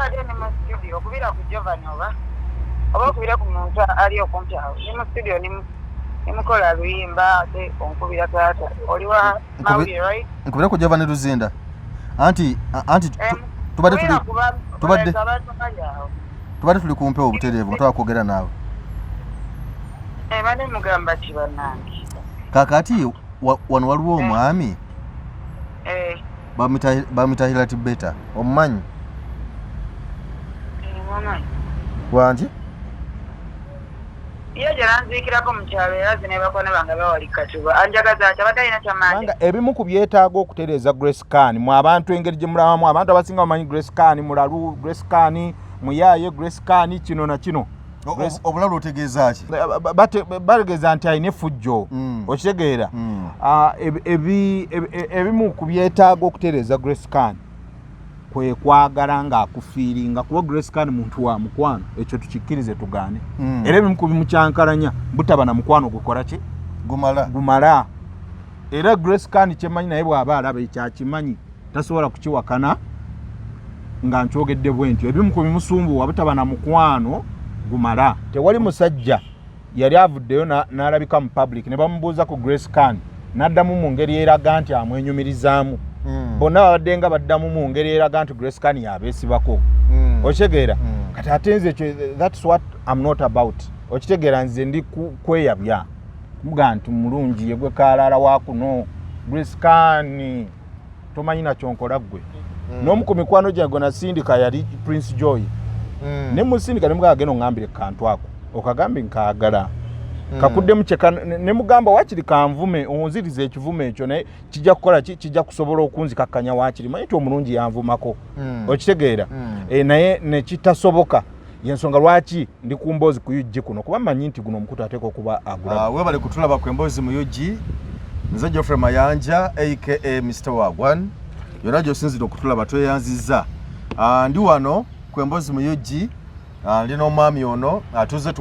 mbadde ne mu studio okubira ku Jovan oba okubira ku muntu ali okumpi awo ne mu studio ne mukola luyimba ate onkubira taata oli wa mawulire right nkubira ku Jovan Luzinda anti tubadde tuli kumpe obutereevu twakwogera naawe bane mugamba ki bannange kakati wano waliwo omwami bamutahira Tibeta omumanyi wangi iyo gyeranziikirako mu kyalo era zine bakone bange bawali Katuba anjagaza kyabatalina kyamaanyi ebimu ku byetaaga okutereeza Grace Can mu abantu engeri gye mulabamu abantu abasinga bamanyi Grace Can mulalu Grace Can muyaaye Grace Can kino na kino obulalu otegeeza ki bategeeza nti alina effujjo okitegeera ebimu ku byetaaga okutereeza Grace Can kwe kwagala ng'akufiiringa kuba Grace Can muntu wa mukwano ekyo tukikkirize tugaane era ebimu ku bimukyankalanya butaba na mukwano gukola ki gumala era Grace Can kyemanyi naye bw'aba alaba ekyakimanyi tasobola kukiwakana nga nkyogedde bwe ntyo ebimu ku bimusumbuwa butaba na mukwano gumala tewali musajja yali avuddeyo n'alabika mu public ne bamubuuza ku Grace Can n'addamu mu ngeri eraga nti amwenyumirizaamu bonna babadde nga baddamu mu ngeri eraga nti Grace Can yabeesibako okitegeera kati ate nze that's what I'm not about okitegeera nze ndi kweyabya kumuga nti mulungi yegwe kaalaala waakuno Grace Can tomanyi nakyonkola ggwe n'omu ku mikwano gyange nasindika yali Prince Joy ne musindika ne mugamba geno ngambire kantu ako okagambe nkaagala kakuddemu kyeka ne mugamba wakiri kanvume onziriza ekivume ekyo naye kijja kukola kijja kusobola okunzikakkanya wakiri manyi ti omulungi yanvumako okitegeera naye nekitasoboka yensonga lwaki ndi ku mboozi ku UG kuno kuba manyi nti guno omukutu ateeka okuba agula webale kutulaba ku emboozi mu UG nze Geoffrey Mayanja aka Mr. Wagwan yonna gy'osinzira okutulaba tweyanzizza ndi wano ku emboozi mu UG ndina omwami ono atuze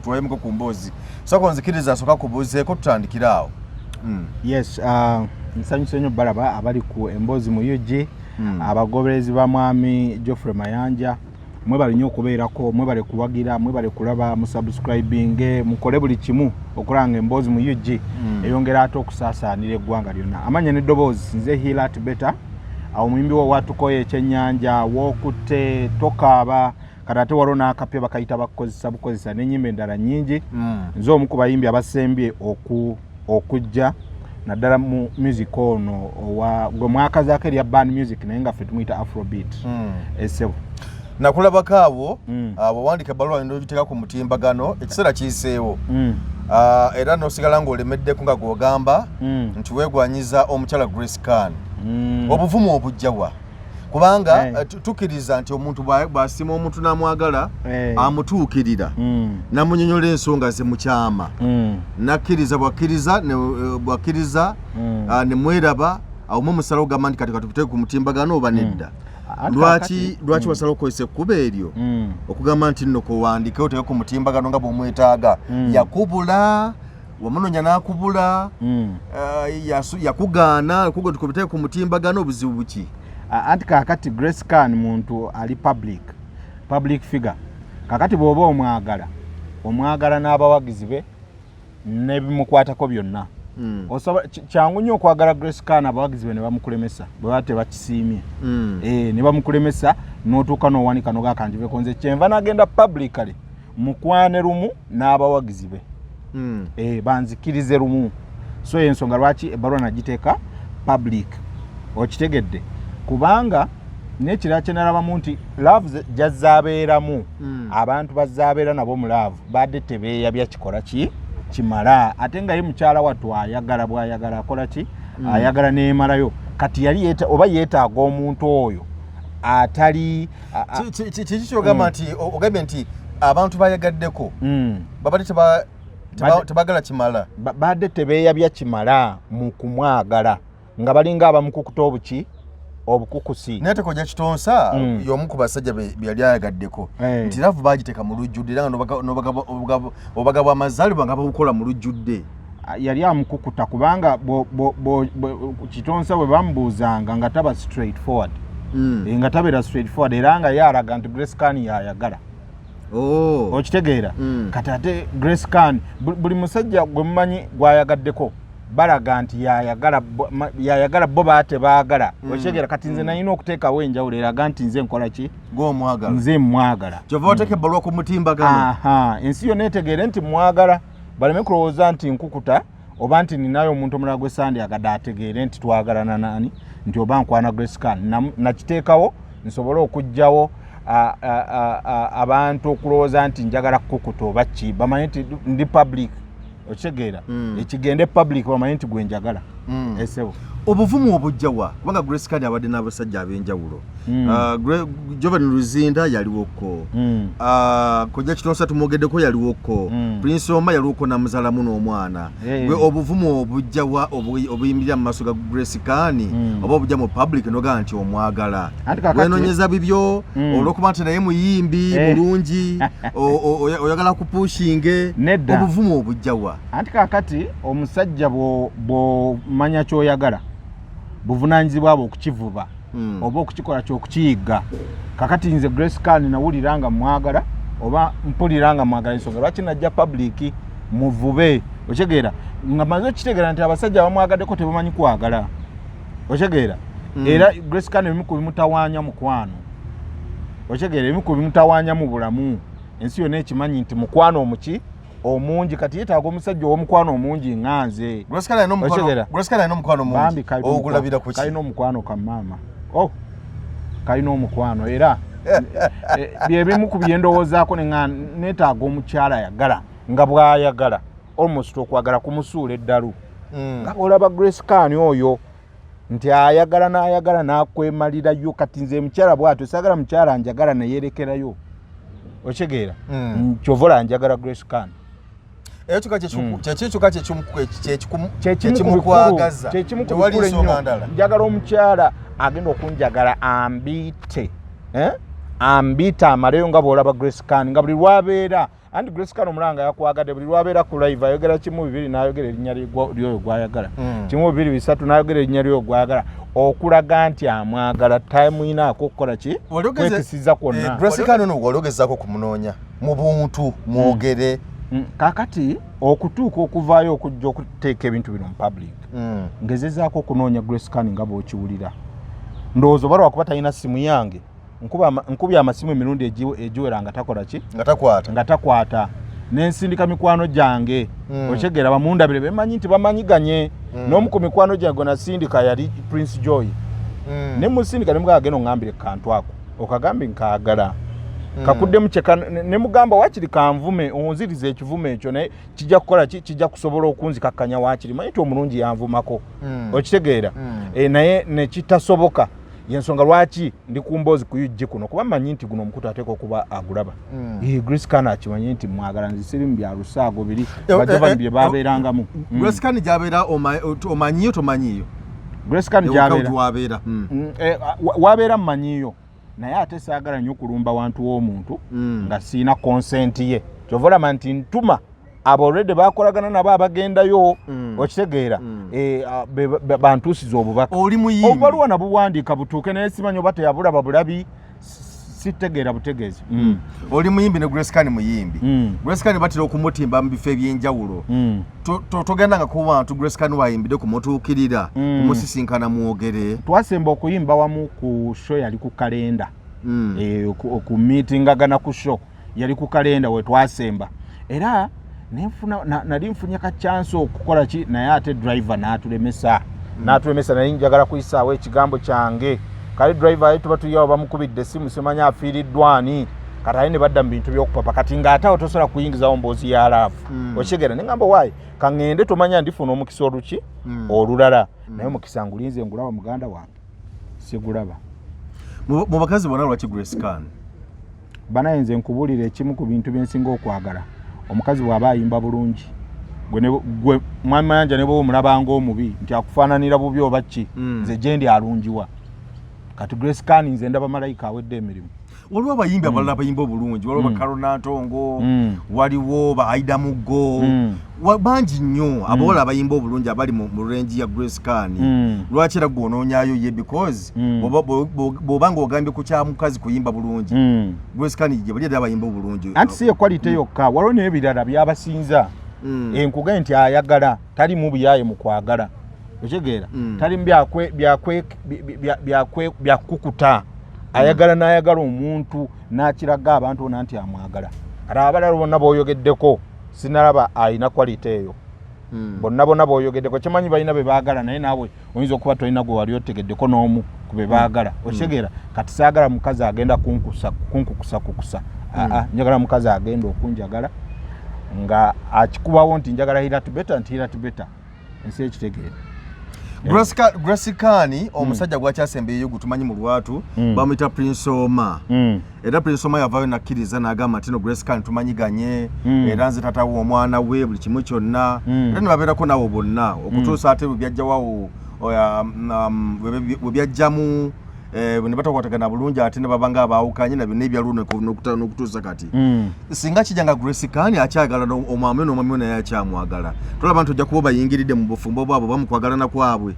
tuwayemuko ku mboozi soko nzikiriza asooka kubuuzeeko tutandikira awo yes nsanyuse nnyo balaba abali ku emboozi mu UG abagoberezi ba mwami Geoffrey Mayanja mwebale nnyo okubeerako mwebale kuwagira mwebale kulaba musubscribing mukole buli kimu okulanga emboozi mu UG eyongera ate okusaasaanira eggwanga lyonna amanya n'eddoboozi nze Hila Tibeta awo muyimbi wo watukoye ekyennyanja wookutte tokaaba kati ate waliwo n'akapya bakayita bukozesa n'ennyimba endala nnyingi nze omu ku bayimbi abasembye okujja naddala mu music ono gwe mwakazaako erya band music naye nga ffe tumuyita afrobeat esebo nakulabako abo wawandika ebbaluwa ndogiteeka ku mutimbagano ekiseera kiyiseewo era n'osigala ng'olemeddeko nga gw'ogamba nti weegwanyiza omukyala Grace Can obuvumu obujjawa kubanga tukiriza nti omuntu bw'asima omuntu n'amwagala amutuukirira namunyonyola ensonga ze mukyama nakkiriza bwakkiriza ne mweraba awo musalawo gamba nti kati katukuteeke ku mutimbagano oba nedda lwaki wasalawo okukozesa ekkuba eryo okugamba nti nno kowandiikewo teeke ku mutimbagano nga bw'omwetaaga yakubula wamunonya n'akubula yakugaana okuga tukuteeke ku mutimbagano obuzibu buki anti kakati Grace Can muntu ali public figure kakati bw'oba omwagala n'abawagizi be n'ebimukwatako byonna kyangu nnyo okwagala Grace Can abawagizi be ne bamukulemesa bwe baba tebakisiimye ne bamukulemesa n'otuuka n'owanika n'ogakanjibeko nze kyenva n'agenda publicly mukwane lumu n'abawagizi be banzikirize lumu so ensonga lwaki ebbaluwa nagiteeka public okitegedde kubanga n'ekirala kye nalabamu nti love gyazaabeeramu abantu bazaabeera nabo mu love badde tebeeyabya kikola kimala ate nga ye mukyala wattu ayagala bw'ayagala akola ki ayagala neemalayo kati yali oba yeetaaga omuntu oyo atali kiki kyogamba nti ogambye nti abantu bayagaddeko babadde tebagala kimala badde tebeeyabya kimala mu kumwagala nga balinga abamukukuta obukukusi naye tekojja kitonsa y'omu ku basajja byali ayagaddeko nti laavu bagiteeka mu lujjudde era nga obagabwa amazaalibwa nga babukola mu lujjudde yali amukukuta kubanga kitonsa bwe bamubuuzanga nga taba straight forward nga tabeera straightforward era nga yalaga nti Grace Khan yayagala. Okitegeera kati ate Grace Khan buli musajja gwe mumanyi gwayagaddeko balaga nti yayagala bo baate baagala. Okitegeera kati nze nalina okuteekawo enjawulo eraga nti nze nkola ki gw'omwagala nze mwagala kyova oteeka ebbaluwa ku mutimbagano. Ensi yonna etegeere nti mwagala baleme kulowooza nti nkukuta oba nti ninayo omuntu omulala gwe sandyagadde ategeere nti twagalana nani nti oba nkwana Grace Khan. Nakiteekawo nsobole okugjawo abantu okulowooza nti njagala kukuta oba ki bamanye nti ndi public. Okitegeera ekigende public bamanye nti gwe njagala. Esebo obuvumu obujjawa kubanga Grace Khan abadde n'abasajja ab'enjawulo. Jovan Luzinda yaliwoko, Kojja Kitonsa tumwogeddeko yaliwoko, Prince Omba yaliwoko namuzaalamu n'omwana. Gwe obuvumu obujjawa obuyimirira mu maaso ga Grace Khan oba obujja mu public noga nti omwagala. Wenoonyeza bibyo olw'okuba nti naye muyimbi bulungi oyagala kupushinge obuvumu obujjawa. Anti kakati omusajja bw'omanya ky'oyagala buvunaanyizibwa bwo okukivuba oba okukikola ky'okukiyigga. Kakati nze Grace Khan nawulira nga mwagala oba mpulira nga mwagala ensonga lwaki najja public muvube. Okitegeera nga maze okitegeera nti abasajja bamwagaddeko tebamanyi kwagala. Okitegeera era Grace Khan ebimu ku bimutawaanya mukwano. Okitegeera ebimu ku bimutawaanya mu bulamu ensi yonna ekimanyi nti mukwano omuki omungi kati yetaaga omusajja ow'omukwano omungi nganze. Grace Khan alina omukwano mungi ogulabira ku ki? Kalina omukwano ka maama. Kalina omukwano era byebimu ku byendowoozaako neetaaga omukyala ayagala nga bw'ayagala almost okwagala kumusuula eddalu. Nga bw'olaba Grace Khan oyo nti ayagala n'ayagala n'akwemalirayo kati nze mukyala bw'atyo saagala mukyala njagala neyerekerayo. Okitegeera kyovola njagala Grace Khan. Kyekimukwagaza tewali nsonga ndala. Njagala omukyala agenda okunjagala ambiite amaleyo nga bw'olaba Grace Khan nga buli lwabeera anti Grace Khan omulanga yakwagadde buli lwabeera ku live ayogera kimu bibiri n'ayogera erinnya lyoyo gwayagala kimu bibiri bisatu n'ayogera erinnya lyoyo gwayagala okulaga nti amwagala time inaako okukola ki kwekisiza kwonna. Grace Khan ono walogezaako kumunoonya mu buntu mwogere. Kakati okutuuka okuvaayo okujja okuteeka ebintu bino mu public ngezezaako okunoonya Grace Khan nga bw'okiwulira. Ndowooza oba lwakuba talina simu yange nkubya amasimu emirundi egiwera nga takola ki nga takwata nensindika mikwano gyange. Okitegeera bamundabire bemanyi nti bamanyiganye n'omu ku mikwano gyange nasindika yali Prince Joy ne musindika ne mugamba genda oŋŋambire kantu ako okagambe nkaagala kakuddemu ne mugamba wakiri kanvume onziriza ekivume ekyo naye kijja kukola ki kijja kusobola okunzikakkanya wakiri manyi ti omulungi yanvumako. Okitegeera naye nekitasoboka yensonga lwaki ndi ku mboozi ku UG kuno kuba manyi nti guno omukutu ateeka okuba agulaba. Grace Khan akimanyi nti mwagala nzisiri mu bya Lusaago biri bajjava bye babeerangamu. Grace Khan gy'abeera omanyiyo tomanyiyo? Grace Khan gy'abeera wabeera mmanyiyo naye ate saagala nnyo okulumba wantu w'omuntu nga siina consent ye. Kyova olaba nti ntuma abo already bakolagana nabo abagendayo. Okitegeera bantuusiza obubaka obubaluwa nabuwandiika butuuke naye simanyi oba teyabulaba bulabi sitegeera butegeezi. Oli muyimbi ne Grace Khan muyimbi. Grace Khan batera okumutimba mu bifo eby'enjawulo. Togenda nga ku bantu Grace Khan wayimbidde kumutuukirira kumusisinkana mwogere. Twasemba okuyimba wamu ku show yali ku kalenda ku meetingagana ku show yali ku kalenda we twasemba era nali nfunye ka chance okukola ki naye ate driver n'atulemesa naye njagala kuyisaawo ekigambo kyange kale driver yetu batuyawo bamukubidde simu simanya afiiriddwani kati aye ne badda mu bintu by'okupapa kati ng'ate awo tosobola kuyingizawo mboozi ya laafu. Okitegeera ne ngamba waayi kaŋŋende tomanya ndifuna omukisa oluki olulala naye omukisa ngulinze ngulaba muganda wange sigulaba. Mu bakazi bonna lwaki Grace Khan? Banaye nze nkubulira ekimu ku bintu byensinga okwagala omukazi bw'aba ayimba bulungi gwe mwami Mayanja ne bw'oba omulabanga omubi nti akufaananira bubi oba ki nze gye ndi alungiwa. Kati Grace Khan nze ndaba malayika awedde emirimu. waliwo abayimbi abalala bayimba obulungi waliwo bakarona ntongo waliwo ba Aida Mugo bangi nnyo abawala abayimba obulungi abali mu range ya Grace Khan lwaki era gwonoonyayo ye because bw'obanga ogambye ku kya mukazi kuyimba bulungi Grace Khan gye bali abayimba obulungi anti si equality yokka waliwo n'ebirala byabasinza enkuga nti ayagala tali mu byaye mu kwagala okigeera tali mu byakukuta ayagala n'ayagala omuntu n'akiraga abantu bona nti amwagala ate abalala bonna b'oyogeddeko sinalaba ayina quality eyo bonna b'oyogeddeko kimanyi balina be baagala naye naawe oyinza okuba tolina gwe wali otegeddeko n'omu ku be baagala okigeera kati saagala mukazi agenda kunkukusa njagala mukazi agenda okunjagala nga akikubawo nti njagala hirat better ensi ekitegeera Grace Khan omusajja gwakyasembeyeyo gutumanyi mu lwatu bamuyita Prince Oma era Prince Oma yavaayo nakkiriza n'agamba nti no Grace Khan tumanyiganye era nze tatawo omwana we buli kimu kyonna era ne babeerako naawo bonna okutuusa ate bwe byajjawawo bwe byajjamu ne batakwatagana bulungi ate ne babanga abaawukanye na byonna ebyaluno n'okutuusa kati singa kijanga Grace Khan akyagala omwami n'omwami naye akyamwagala tolaba nti ojja kuba bayingiridde mu bufumbo bwabwe bamukwagalana kwabwe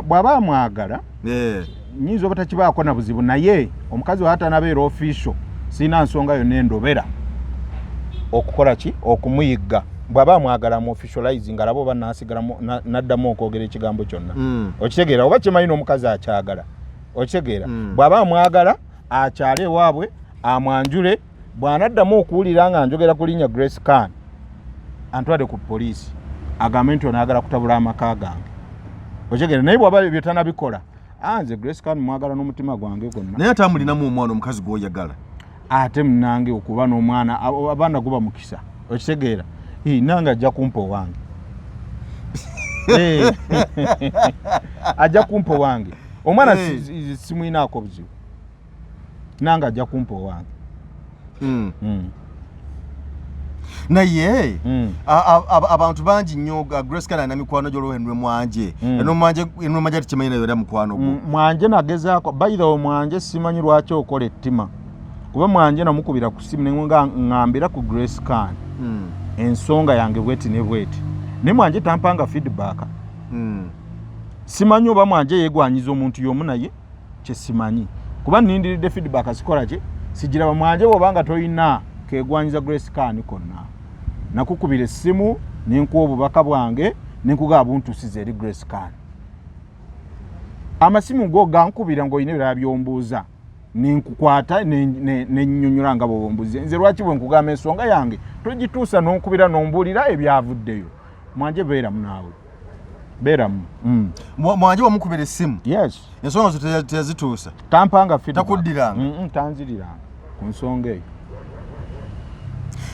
bw'aba amwagala nyinza obutakibaako na buzibu naye omukazi waatanabeera official sirina nsonga yonna endobera okukola ki okumuyigga bw'aba amwagala mu officializing alaba oba n'addamu okwogera ekigambo kyonna okitegeera oba kimanyi n'omukazi akyagala okitegeera bw'aba amwagala akyale ewaabwe amwanjule bw'anaddamu okuwulira nga njogera ku linnya Grace Khan antwale ku poliisi agambe nti onaagala kutabula amaka gange okitegeera naye bw'aba ebyo tanabikola nze Grace Khan mwagala n'omutima gwange gwonna naye ate amulinamu omwana omukazi gw'oyagala ate munange okuba n'omwana abaana guba mukisa okitegeera nange ajja kumpa owange ajja kumpa owange omwana simuyinaako buzibu nange ajja kumpa owange naye abantu bangi nnyo Grace Khan alina mikwano gy'olwo Henry Mwanje Mwanje atikimanyi nayo era mukwano gwo Mwanje nagezaako by the way Mwanje simanyi lwaki okola ettima kuba Mwanje namukubira ku simu ngambira ku Grace Khan ensonga yange bweti ne bweti ne Mwanje tampanga feedback simanyi oba Mwanje yeegwanyiza omuntu y'omu naye kye simanyi kuba nindiridde feedback sikola ki sijiraba Mwanje bw'obanga toyina keegwanyiza Grace Khan konna nakukubira essimu nenkuwa obubaka bwange nenkugaba buntusiza eri Grace Khan amasimu go gankubira ng'olina ebirala byombuuza nenkukwata nennyonnyola nga bw'ombuuza nze lwaki bwe nkugamba ensonga yange togituusa n'onkubira n'ombuulira ebyavuddeyo Mwanje beeramu naawe beeramu Mwanje wamukubira essimu yes ensonga zo teyazituusa tampanga feedback takuddiranga tanziriranga ku nsonga eyo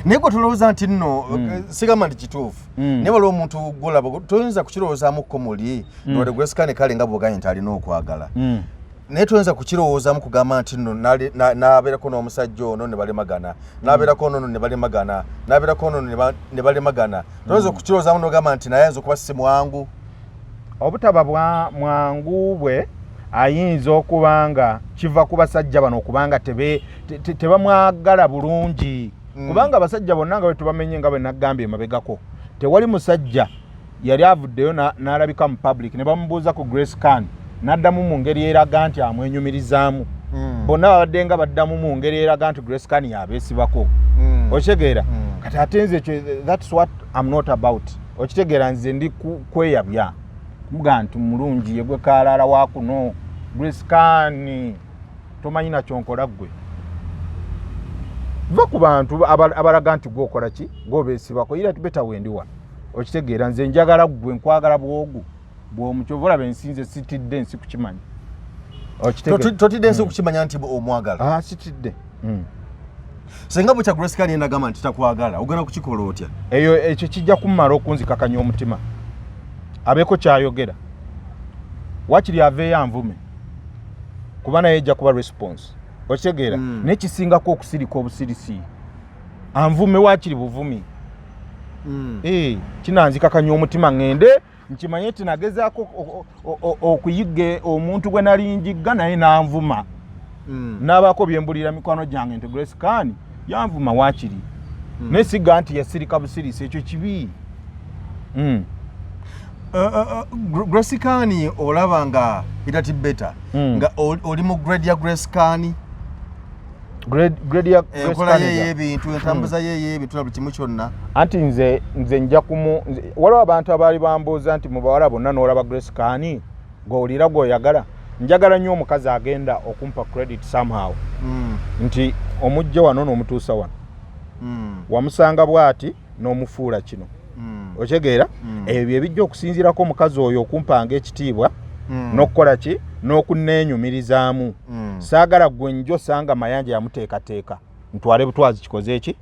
naye gwe tulowooza nti nno sigamba nti kituufu naye waliwo omuntu golaba toyinza kukirowoozaamuko muli nole Grace Khan kale nga bwoganye nti alina okwagala naye toyinza kukirowoozaamu kugamba nti nno n'abeerako n'omusajja ono ne balemagana n'abeerako ono ne balemagana n'abeerako ono ne balemagana toyinza kukirowoozaamu n'ogamba nti naye ayinza okuba si mwangu obutaba mwangu bwe ayinza okuba nga kiva ku basajja bano okubanga tebamwagala bulungi kubanga abasajja bonna nga bwe tubamenye nga bwe nagambye emabegako tewali musajja yali avuddeyo n'alabika mu public ne bamubuuza ku Grace Khan n'addamu mu ngeri eraga nti amwenyumirizaamu bonna babadde nga baddamu mu ngeri eraga nti Grace Khan yabeesibako okitegeera kati ate nze that's what I'm not about okitegeera nze ndi kweyabya muga nti mulungi yegwe kaalaala waakuno Grace Khan tomanyi na kyonkola ggwe va ku bantu abalaga nti gwokola ki gwobeesibako era tibeta wendiwa okitegeera nze njagala ggwe nkwagala bwogu bw'omukyovu olaba ensinze sitidde nsi kukimanyi totidde nsi kukimanya nti omwagala sitidde senga bukya Grace Khan yendagamba nti takwagala ogenda kukikola otya ekyo kijja kumumala okunzikakanya omutima abeeko kyayogera wakiri aveeyo anvume kuba naye ejja kuba response okitegeera nekisingako okusirika obusirisi anvume wakiri buvumi kinanzikakanya omutima ngende nkimanye nti nagezaako okuyigga omuntu gwe nali njigga naye nanvuma n'abaako byembulira mikwano gyange nti Grace Khan yanvuma waakiri nesiga nti yasirika busirisi ekyo kibi. Grace Khan olaba nga itatibeta nga oli mu grade ya Grace Khan grade ya enkola ye ebintu entambuza ye ebintu buli kimu kyonna anti nze nja kumu waliwo abantu abaali bambuuza nti mu bawala bonna n'olaba Grace Khan ng'owulira gw'oyagala. Njagala nnyo omukazi agenda okumpa credit somehow nti omujja wano n'omutuusa wano wamusanga bw'ati n'omufuula kino okitegeera ebyo ebijja okusinziirako omukazi oyo okumpanga ekitiibwa n'okukola ki n'okunneenyumirizaamu. Saagala gwe njo sanga mayanja yamuteekateeka ntwale butwazi kikoze eki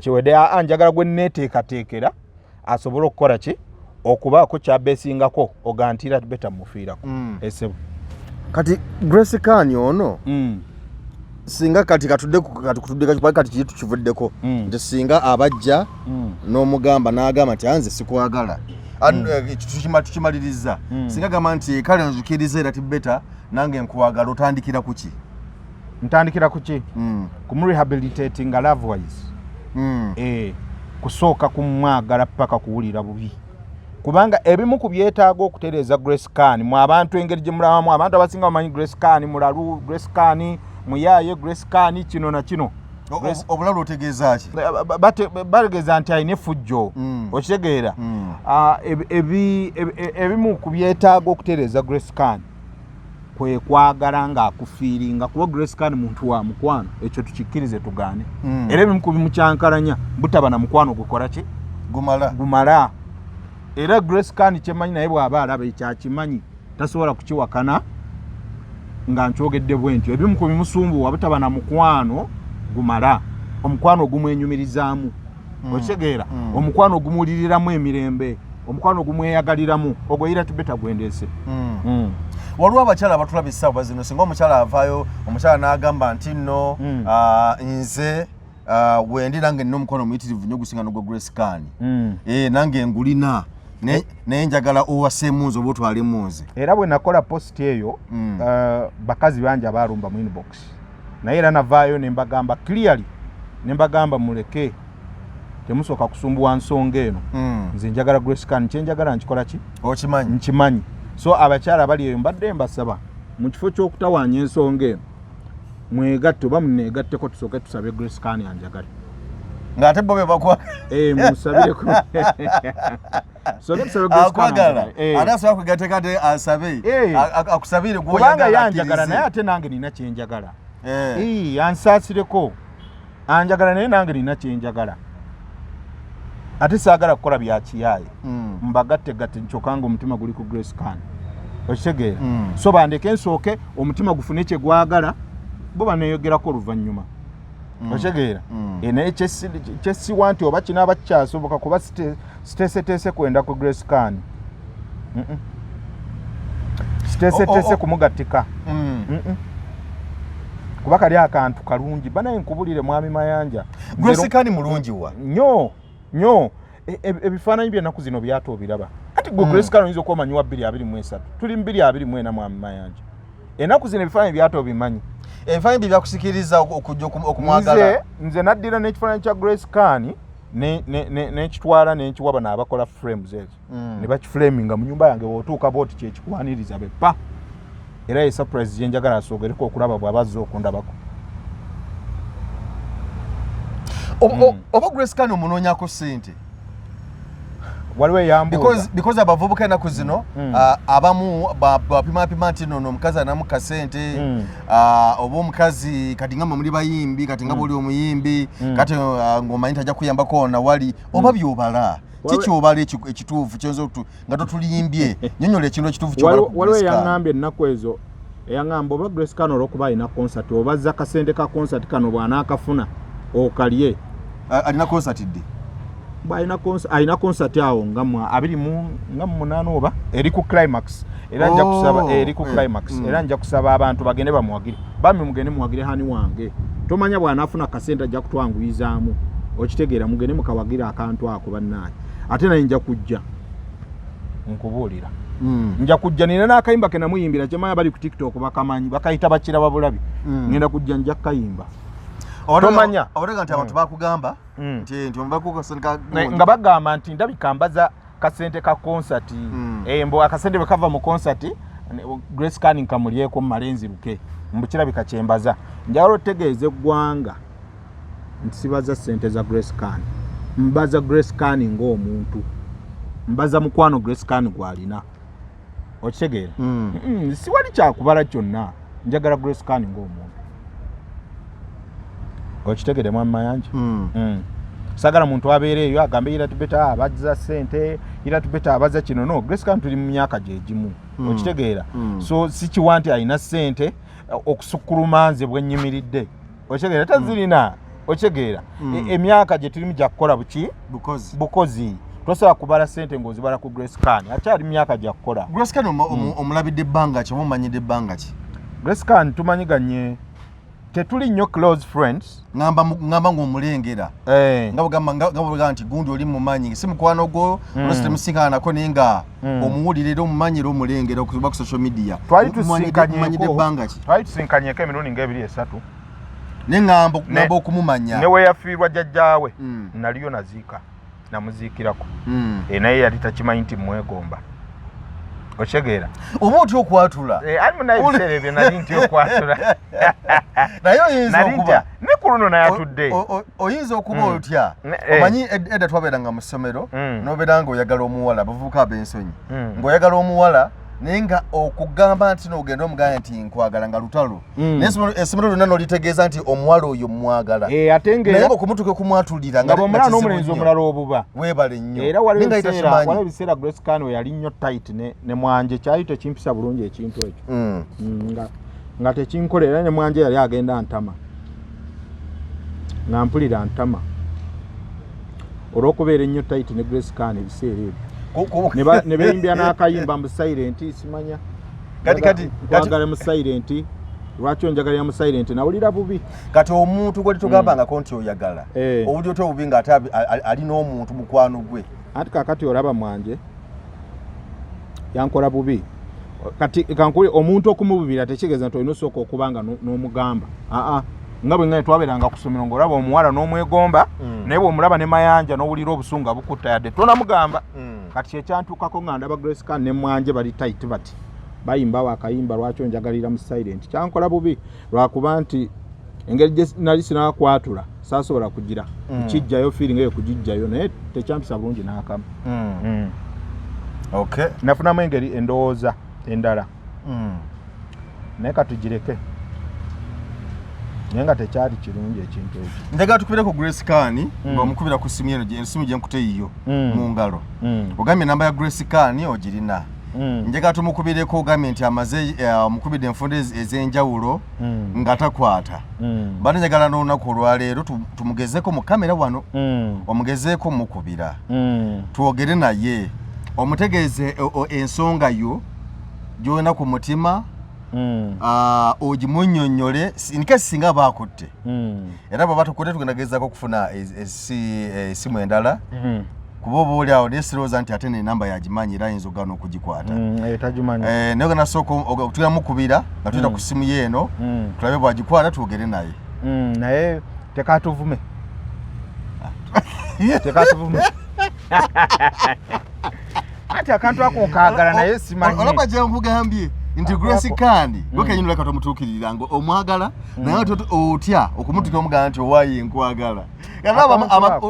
kiwedde njagala gwe nneeteekateekera asobole okukola ki okubaako kyabeesingako ogantira beta mufiirako esebo. Kati Grace Khan ono singa kati kati kitu kivuddeko nti singa abajja n'omugamba n'agamba nti anze sikwagala tukimaliriza singa gamba nti kale nzukiriza era tibeta nange nkwagala otandikira kuki? Ntandikira kuki? Kumurehabilitating love wise kusooka kumwagala paka kuwulira bubi kubanga ebimu ku byetaaga okutereeza Grace Khan mu abantu engeri gye mulabamu abantu abasinga bamanyi Grace Khan mulalu Grace Khan muyaye Grace Khan kino na kino obulalu otegeeza ki? Bategeeza nti alina effujjo okitegeera. Ebimu ku byetaaga okutereeza Grace Khan kwe kwagala ng'akufiiringa kuba Grace Khan muntu wa mukwano ekyo tukikkirize tugaane era ebimu ku bimukyankalanya butaba na mukwano gukola ki gumala era Grace Khan kyemanyi naye bw'aba alaba ekyakimanyi tasobola kukiwakana nga nkyogedde bwe ntyo ebimu ku bimusumbuwa butaba na mukwano gumala omukwano ogumwenyumirizaamu okitegeera omukwano ogumuwuliriramu emirembe omukwano ogumweyagaliramu ogweyira tibeta gwendeese. Waliwo abakyala abatulabisa bwa zino singa omukyala avaayo omukyala n'agamba nti nno nze wendi nange nina omukwano omuyitirivu nnyo gusinga n'ogwa Grace Khan nange ngulina naye njagala owaseemu nze oba otwalemu nze. Era bwe nakola post eyo bakazi bangi abalumba mu inbox naye era navaayo ne mbagamba clearly ne mbagamba muleke temusooka kusumbuwa nsonga eno nze njagala Grace Khan kyenjagala nkikola ki nkimanyi. So abakyala bali eyo mbadde mbasaba mu kifo ky'okutawaanya ensonga eno mwegatte oba muneegatteko tusooke tusabe Grace Khan anjagale ng'ate bo be bakwa musabireko akwagala ate asobola kwegatteko ate asabe akusabire kubanga yanjagala naye ate nange nina kyenjagala ansaasireko anjagala naye nange nina kyenjagala ate saagala kukola bya kiyaaye mbagattegatte nkyokanga omutima guli ku Grace Khan okitegeera so bandeke nsooke omutima gufune kye gwagala bo baneeyogerako oluvannyuma okitegeera naye kyesiwa nti oba kinaaba kikyasoboka kuba siteeseteese kwenda ku Grace Khan siteeseteese kumugattika kuba kali akantu kalungi banaye nkubulire mwami Mayanja Grace Khan mulungi wa nnyo ebifaananyi by'ennaku zino byata obiraba ati gwe Grace Khan oyinza okwomanyiwa 223 tuli 224 mwami Mayanja ennaku zino ebifaananyi byata obimanyi ebifaananyi bye byakusikiriza okujja okumwagala nze naddira n'ekifaananyi kya Grace Khan nekitwala nenkiwa bano abakola frames ezo ne bakiframinga mu nyumba yange bw'otuuka booti kyekikwaniriza bepa era ye surprise gye njagala asoogereko okulaba bw'abazza okundabako. Oba Grace Khan omunoonyako ssente waliwo eyambuuza because abavubuka ennaku zino abamu bapimapima nti nono omukazi anamu kasente oba omukazi kati nga muli bayimbi kati nga buli omuyimbi kati ng'omanyi tajja kuyambako nawali oba byobala kikyobala ekituufu kyonza nga totuliyimbye nyonyola ekintu ekituufu waliwo eyaŋŋambye ennaku ezo eyaŋŋamba oba Grace Khan olw'okuba alina concert oba azza akasente ka concert kano bw'anaakafuna okalye alina concert ddi alina concert awo nga 28 oba eri ku climax era nja kusaba eri ku climax era nja kusaba abantu bagende bamuwagire bambi mugende muwagire hani wange tomanya bw'anaafuna akasente ajja kutwanguyizaamu okitegeera mugende mukawagire akantu ako bannaye ate naye nja kujja nkubuulira nja kujja nina n'akayimba ke namuyimbira kyemanya bali ku TikTok bakamanyi bakayita bakira babulabi ngenda kujja nja kayimba tomanya olega nti abantu bakugamba nti omubakukasonga nga bagamba nti ndabika mbaza kasente ka concert mbo akasente bwe kava mu concert Grace Can nkamulyeko mu malenzi luke mbukirabika kyembaza njalo otegeeze eggwanga nti sibaza sente za Grace Can mbaza Grace Can ng'omuntu mbaza mukwano Grace Can gwalina okitegeera siwali kyakubala kyonna njagala Grace Can ng'omuntu okitegeere mwamma yanje sagala muntu abeereeyo agambe ira tubeta abaza sente ira tubeta abaza kino no Grace Can tuli mu myaka gyegimu okitegeera so sikiwanti alina sente okusukulumanze bwennyimiridde okitegeera tazirina okitegeera emyaka gye tulimu gya kukola bukozi tosobola kubala sente ng'ozibala ku Grace Can akyali myaka gya kukola. Grace Can omulabidde ebbanga ki oba omumanyidde ebbanga ki? Grace Can tumanyiganye tetuli nnyo close friends ngamba ng'omulengera nga bwegamba nti gundi oli mumanyi si mukwano gwo olwasi temusinkana nako naye nga omuwulire era omumanyi era omulengera okuba ku social media mumanyidde ebbanga ki? Twali tusinkanyeko emirundi ng'ebiri esatu naye ngamba okumumanya ne weyafiirwa jjajjaawe naliyo naziika namuziikirako naye yali takimanyi nti mwegomba okitegeera oba otya okwatula ali munaebiseera ebyo nali nti okwatula naye oyinza okuba ne ku luno nayatudde oyinza okuba otya omanyi edda twabeeranga mu ssomero n'obeera nga oyagala omuwala abavubuka ab'ensonyi ng'oyagala omuwala naye nga okugamba nti n'ogenda omugamba nti nkwagala nga lutalo naye essomero lyonna n'olitegeeza nti omuwala oyo mwagala naye ng'okumutuka okumwatulira nga bw'omulala n'omulenzi omulala obuba weebale nnyo era waliwo ebiseera Grace Can we yali nnyo tight ne Mwanje kyali tekimpisa bulungi ekintu ekyo nga tekinkola era ne Mwanje yali agenda ntama nga mpulira ntama olw'okubeera ennyo tight ne Grace Can ebiseera ebyo ne beyimbya n'akayimba mu silent simanya kwagala mu silent lwaki onjagalira mu silent nawulira bubi kati omuntu gwe tugambangako nti oyagala obuli otya obubi nga ate alina omuntu mukwano gwe anti kakati olaba Mwanje yankola bubi kati kankuli omuntu okumububira tekitegeeza nti olina osooka okubanga n'omugamba nga bwe nga twabeeranga ku ssomero ng'olaba omuwala n'omwegomba naye bw'omulaba ne Mayanja n'owulira obusungu abukutta yadde tonamugamba kati kyekyantuukako nga ndaba Grace Can ne Mwanje bali tight bati bayimbawo akayimba lwaki onjagalira mu silent kyankola bubi lwakuba nti engeri gye nali sinakwatula saasobola kugira kijjayo feeling eyo kugijjayo naye tekyampisa bulungi n'akamu nafunamu engeri endowooza endala naye katugireke naye nga tekyali kirungi ekintu ekyo njagala tukubire ku Grace Can ng'omukubira ku ssimu eno essimu gye nkute yiyo mu ngalo ogambye enamba ya Grace Can ogirina njagala tumukubireko ogambye nti amaze omukubidde enfunda ez'enjawulo nga takwata bali njagala n'olunaku olwaleero tumugezeko mu kamera wano omugezeeko mukubira twogere naye omutegeeze ensonga yo gy'olina ku mutima ogimunnyonnyole nkesi singa baakutte era bwe batukutte tugenda gezaako okufuna essimu endala kuba oba oli awo naye sirowooza nti ate n'enamba yagimanyi era ayinza ogaana okugikwata naye ogenda sooka tugenda mukubira nga tuyita ku ssimu ye eno tulabe bwagikwata twogere naye naye tekatuvume tekatuvume anti akantu ako okaagala naye simanyi olaba gye nkugambye nti Grace Can gwe kenyini leka tomutuukirira ngo omwagala naye otya okumutuka omugamba nti owaayi nkwagala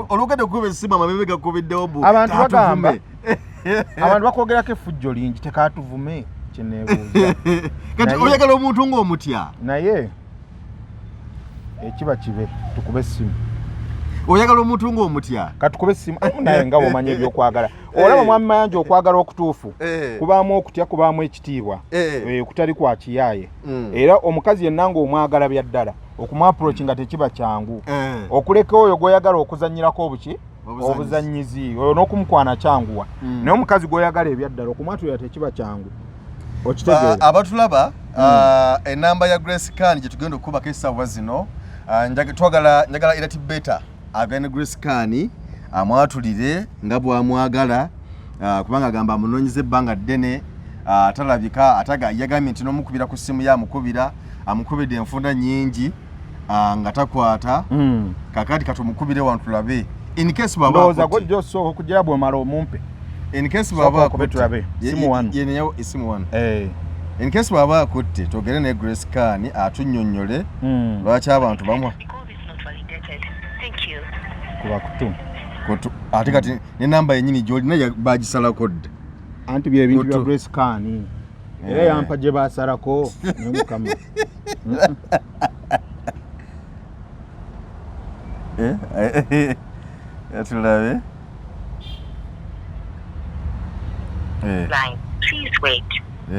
olugende okukuba essimu amabebe gakubiddewo abantu bagamba abantu bakwogerako effujjo lingi tekatuvume kyeneebuuza kati oyagala omuntu ng'omutya naye ekiba kibe tukube essimu oyagala omuntu ng'omutya katukube essimu naye nga bw'omanya ebyokwagala olaba mwami Mayanja okwagala okutuufu kubaamu okutya kubaamu ekitiibwa kutali kwa kiyaaye era omukazi yenna ng'omwagala bya ddala okumwapurochi nga tekiba kyangu okuleka oyo gw'oyagala okuzannyirako obuzannyizi oyo n'okumukwana kyanguwa naye omukazi gw'oyagala ebya ddala okumwatulira tekiba kyangu okitegeera abatulaba enamba ya Grace Can gye tugenda okukubako essaawa zino njagala era tibeta agane Grace Can amwatulire nga bw'amwagala kubanga agamba amunoonyeza ebbanga ddene talabika ataga yagambye nti n'omukubira ku ssimu yamukubira amukubidde enfunda nnyingi nga takwata kakati katumukubire wantu tulabe in case baba ndoza gojjo so okugira bwe mala omumpe in case baba tulabe simu wano yeneyo isimu wano in case baba akutte togere ne Grace Khan atunnyonnyole lwaki abantu bamwa kuba kutu ate kati ne namba yennyini gy'olina bagisalako dda anti bye bintu bya Grace Khan era yampa gye basalako nemukama tulabe line please wait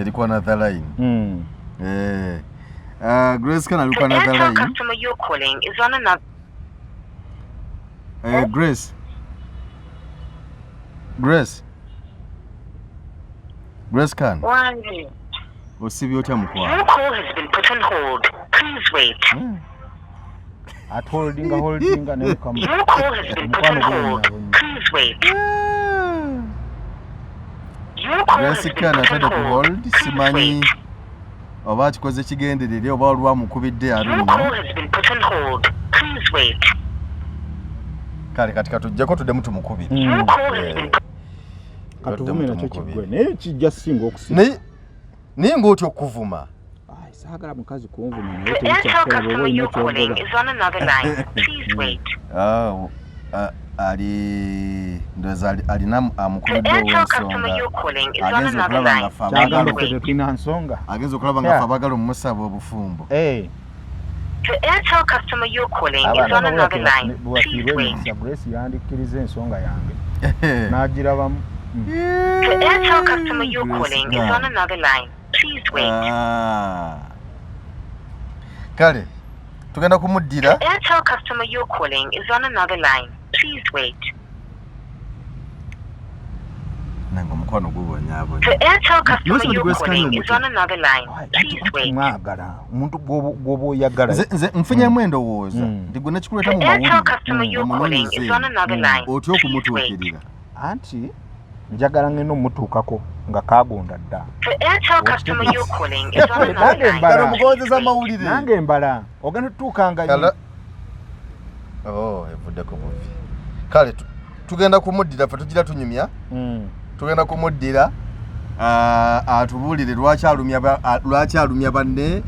ilikuwa another line Grace Khan alikuwa another line customer you're calling is on another Grace Khan one osibye otya mukwa your call has been put on hold please wait at holdinga nemukama your call has been put on hold please wait Grace Khan atadde ku hold simanyi oba kikoze kigenderere oba olwamukubidde kale katika tujjako tudde mutumukubire katuvume nakyo kiggwe naye kijja singa okusinga naye ng'otyo okuvuma saagala mukazi kunvuma ali ndoza alina amukubidde ensonga agenza okulaba nga abagala omumusaba obufumbo Grace yandikkiriza ensonga yange n'agirabamu kale tugenda kumuddira nange omukwano gw'obonyabonyamwagala omuntu gwoba oyagala nze nfunyemu endowooza nti gwe nekikuleeta mu mawulire otya okumutuukirira anti njagala ngenda omutuukako nga kagonda dda omugonzeza amawulire nange mbala ogenda tutuukanga evuddeko buvi kale tugenda kumuddira fe tugira tunyumya tugenda kumuddira atubuulire lwaki alumya banne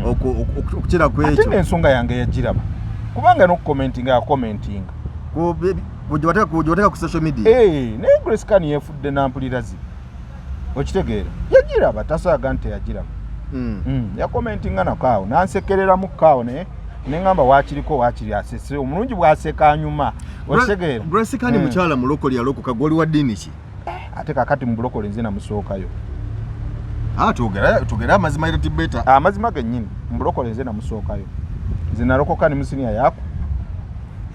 okukira ku ekyo ate n'ensonga yange yagiraba kubanga n'okukomentinga yakomentinga gwebateeka ku social media naye Grace Khan yeefudde nampulirazi okitegeera yagiraba tasaaga nti yagiraba yakomentinga nakaawo nansekereramu kaawo naye neŋŋamba waakiriko waakiri asese omulungi bw'aseka anyuma okitegeera Grace Khan mukyala mulokole yalokoka gwoli wa ddiini ki ate kakati mu bulokole nze namusookayo tugera amazima era tibeta amazima gennyini mu bulokole nze namusookayo nze nalokoka ne musiniya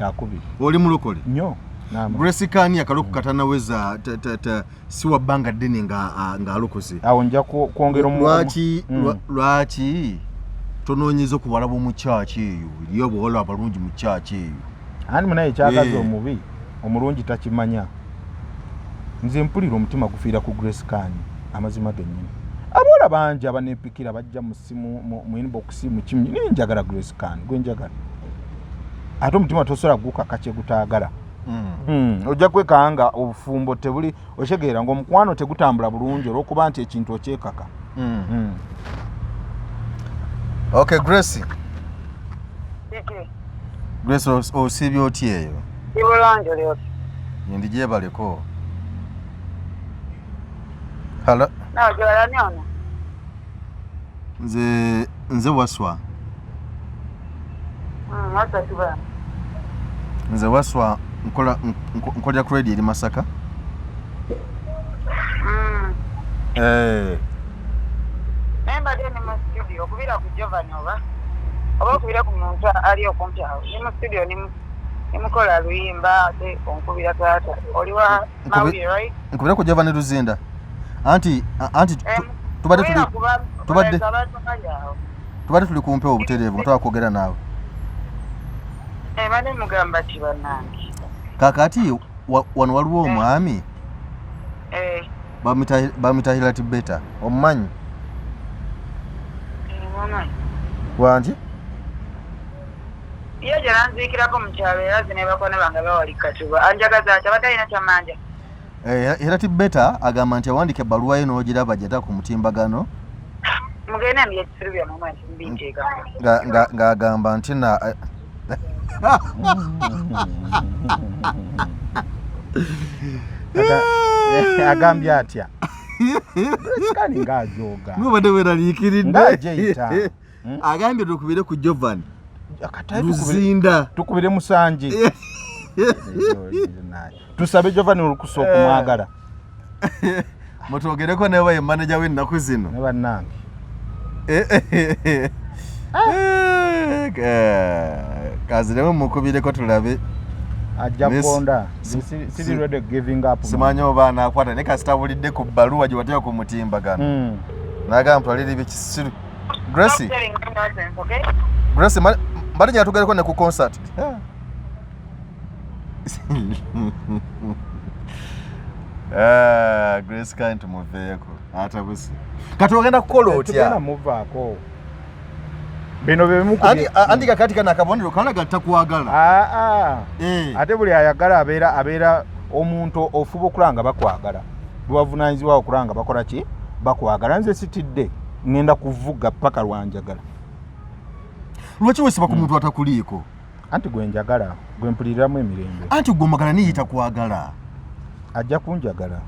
yakubiri oli mulokole nnyo Grace Khan akaloko katanaweza siwa bbanga ddene nga alokose awo nja kwongera lwaki tonoonyeza okubalaba omukyaki eyo eriyo obuwala abalungi mu kyaki eyo andi munaye ekyagazi omubi omulungi takimanya nze mpulira omutima gufiira ku Grace Khan amazima gennyini abawala bangi abaneepikira bajja mu simu mu inbox mu kimu naye njagala Grace Khan gwe njagala ate omutima tosobola gukaka kye gutaagala ojja kwekanga obufumbo tebuli okitegeera ng'omukwano tegutambula bulungi olw'okuba nti ekintu okyekaka okay Grace osiibye otya eyo yendigyebaleko hala nze waswa nze waswa nkolera credit eri Masaka mbadde ne mu studio okubira ku Jovan oba okubira ku muntu ali okumpi awo ne mu studio nemukola luyimba ate onkubira taata oli wa mawulire right nkubira ku Jovan Luzinda anti tubadde tuli kumpewo obutereevu nga twakwogera naawe bane mugamba kibannange kakati wano waliwo omwami bamita Hilary Betta omumanyi wangi iyo gyeranziikirako mu kyalo era zine bakone bange bawali Katuba anjagaza kya batalina kyamanja Hilary Betta agamba nti awandika ebbaluwa ye n'ogiraba gyata ku mutimbagano mugende mbyekisiru bya mama nti mbinteeka ng'agamba nti na agambye atya kani ng'ajoga mubadde weeraliikiridde ng'ajeita agambye tukubire ku Jovan Luzinda tukubire Musanje tusabe Jovan olukusa okumwagala mutwogereko nawe ye manager w'ennaku zino ne bannange kaziremu mukubireko tulabe ajja kugonda siri ready giving up simanyi oba anakwata ne kasitabulidde ku bbaluwa gye wateeka ku mutimbagano nagamba mutwalire ebikisiru Gracie mbadde nyatugereko ne ku concert Grace Khan tumuveeko atabusi kati ogenda kukola otya muvaako bino bebimu andi kakati kana akabonero kalaga takwagala ate buli ayagala abeera omuntu ofuba okulanga bakwagala bwavunanyizibwa okulanga bakola ki bakwagala nze sitidde ngenda kuvuga paka lwanjagala lwaki wesiba ku muntu atakuliiko anti gwenjagala gwempuliriramu emirembe anti gwomagala niyita kwagala ajja kunjagala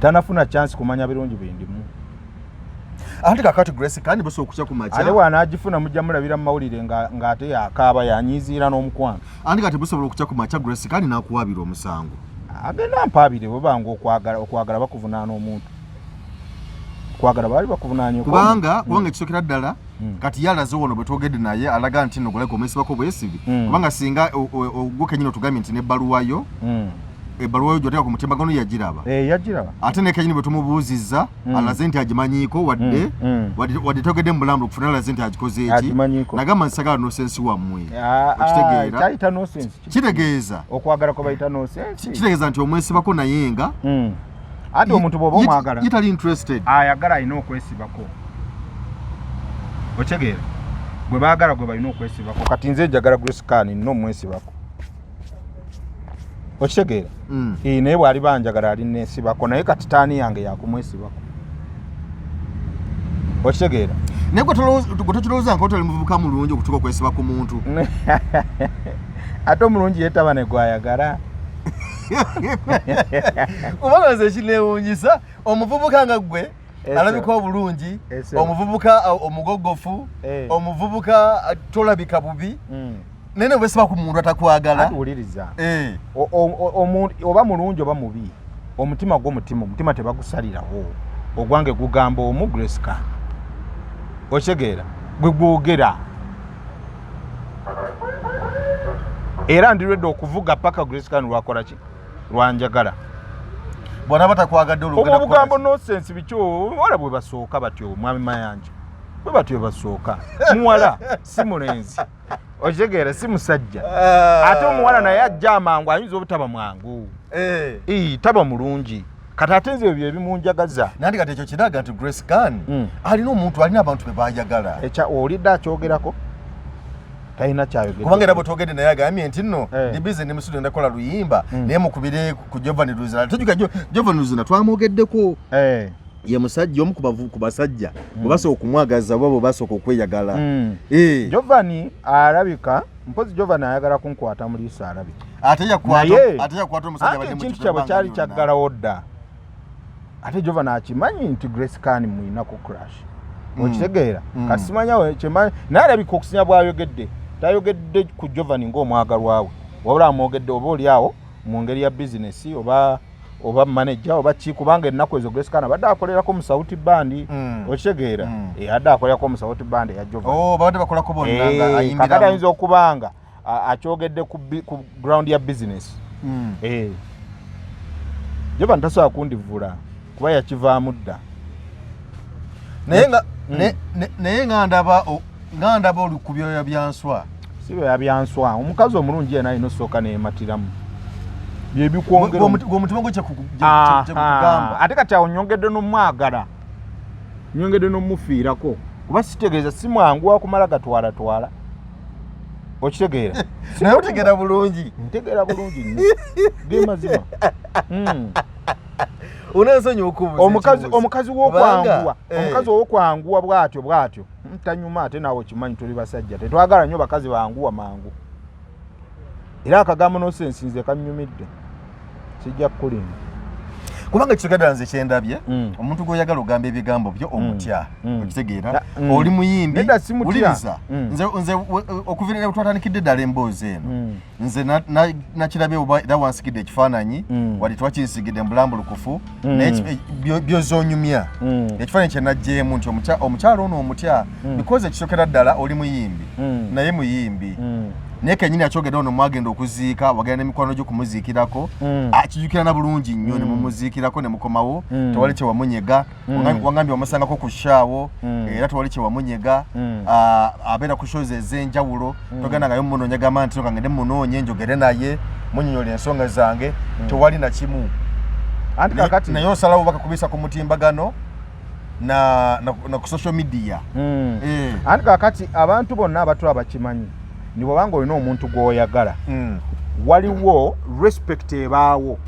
tanafuna chance kumanya birungi bindimu anti kakati Grace kandi baso okukya ku macha ate wanagifuna mujja mulabira mu mawulire ngate yakaba yanyiziira n'omukwano anti kati busobola okukya ku macha Grace kandi nakuwabira omusango agenda mpabire bwebanga okwagala bakuvunaana omuntu kwagala bali bakuvunaanya kubanga ekisokera ddala kati yalaze wono bwe twogedde naye alaga nti no goleko mwesibako bwesibi kubanga singa ogukenyino tugambye nti nebbaluwayo ebbaluwayo gyoteeka ku mutimbagano yagiraba ate nekenyini bwe tumubuuzizza alaze nti agimanyiiko wadde togedde mu bulambu okufuna alaze nti agikoze eki nagamba nsagala nosensi wammwe okitegeera kitegeeza okwagala kwe bayita nosensi kitegeeza nti omwesibako naye nga ate omuntu bw'oba omwagala yitali interested ayagala alina okwesibako otegeera gwe baagala gwe balina okwesibako kati nze njagala Grace Khan nina omwesibako okitegeera naye bw'ali banjagala ali nesibako naye kati taani yange yakumwesibako okitegeera naye gwe tokirowooza nka otali muvubuka mulungi okutuuka okwesiba ku muntu ate omulungi yeetaba ne gwayagala kubanga nze ekinewuunyisa omuvubuka nga gwe alabika obulungi omuvubuka omugogofu omuvubuka tolabika bubi naye nebwesiba ku muntu atakwagala wuliriza oba mulungi oba mubi omutima omutima tebagusalirawo ogwange gugamba omu Grace Khan okitegeera gwe gwogera era ndirwedde okuvuga paka Grace Khan lwakola ki lwanjagala bwana batakwagadde olugenda obugambo nonsense bikyo wala bwe basooka batyo mwami mayanja bwe batyo basooka muwala si mulenzi okitegeera si musajja ate omuwala naye ajja amangu ayinza obutaba mwangu taba mulungi kati ate nze ebyo ebimunjagaza nandi kati ekyo kiraga nti Grace Khan alina omuntu alina abantu be bayagala olidde akyogerako talina kyayogera kubanga era bwe twogedde naye agambye nti nno ndi bize ndi musudio ndakola luyimba naye mukubire ku Jovan Luzina tejuka Jovan Luzina twamwogeddeko ye musajja omu ku basajja bwe basooka okumwagaza oba bwe basooka okweyagala Jovan alabika mpozi Jovan ayagala kunkwata mu liiso alabika ate yakwata omusajja abadde mu kintu kyabwe kyali kyaggalawo dda ate Jovan akimanyi nti Grace Khan muyinako crash okitegeera kati simanyawo kyemmanyi naye alabika okusinya bw'ayogedde tayogedde ku Jovan ng'omwagalwawe wabula amwogedde oba oliawo mu ngeri ya bizinesi oba manager oba ki kubanga ennaku ezo Grace Khan abadde akolerako mu Sauti Band okitegeera adde akolerako mu Sauti Band ya Jovan babadde bakolako bonna nga ayimbira kakati ayinza okubanga akyogedde ku ground ya business Jovan tasobola kundivula kuba yakivaamu dda naye nga ndaba oli ku byoya byanswa si byoya byanswa omukazi omulungi yena alina osooka neematiramu byebikwongera omutima gwo kyekugamba ate kati awo nyongedde n'omwagala nyongedde n'omufiirako kuba sitegeeza si mwangu wakumala gatwalatwala okitegeera naye otegeera bulungi ntegeera bulungi nnyo ge mazima unansonyi okubuuza omukazi w'okwanguwa bw'atyo ntanyuma ate naawe okimanyi tuli basajja tetwagala nnyo bakazi banguwa mangu era akagambo n'osensinze kannyumidde sijja kukulinda kubanga kisokedde nze kyendabye omuntu gw'oyagala ogamba ebigambo byo omutya okitegeera oli muyimbi wuliriza nze okuviira twatandikidde ddala emboozi eno nze nakirabye era wansigidde ekifaananyi wali twakinsigidde mbulambulukufu naye byozonyumya ekifaananyi kye najjeemu nti omukyalo ono omutya because ekisokera ddala oli muyimbi naye muyimbi naye kenyini akyogedde ono mwagenda okuziika wagenda n'emikwano gyo kumuziikirako akijjukira na bulungi nnyo ne mumuziikirako ne mukomawo tewali kye wamunyega wangambye wamusangako ku shaawo era tewali kye wamunyega abeera ku shows ez'enjawulo togenda ngayo munoonye gamba nti ngende munoonye njogere naye munyonyola ensonga zange tewali na kimu anti kakati naye osalawo bakakubisa ku mutimbagano na ku social media anti kakati abantu bonna abatula bakimanyi ni bwabanga olina omuntu gw'oyagala waliwo respect ebaawo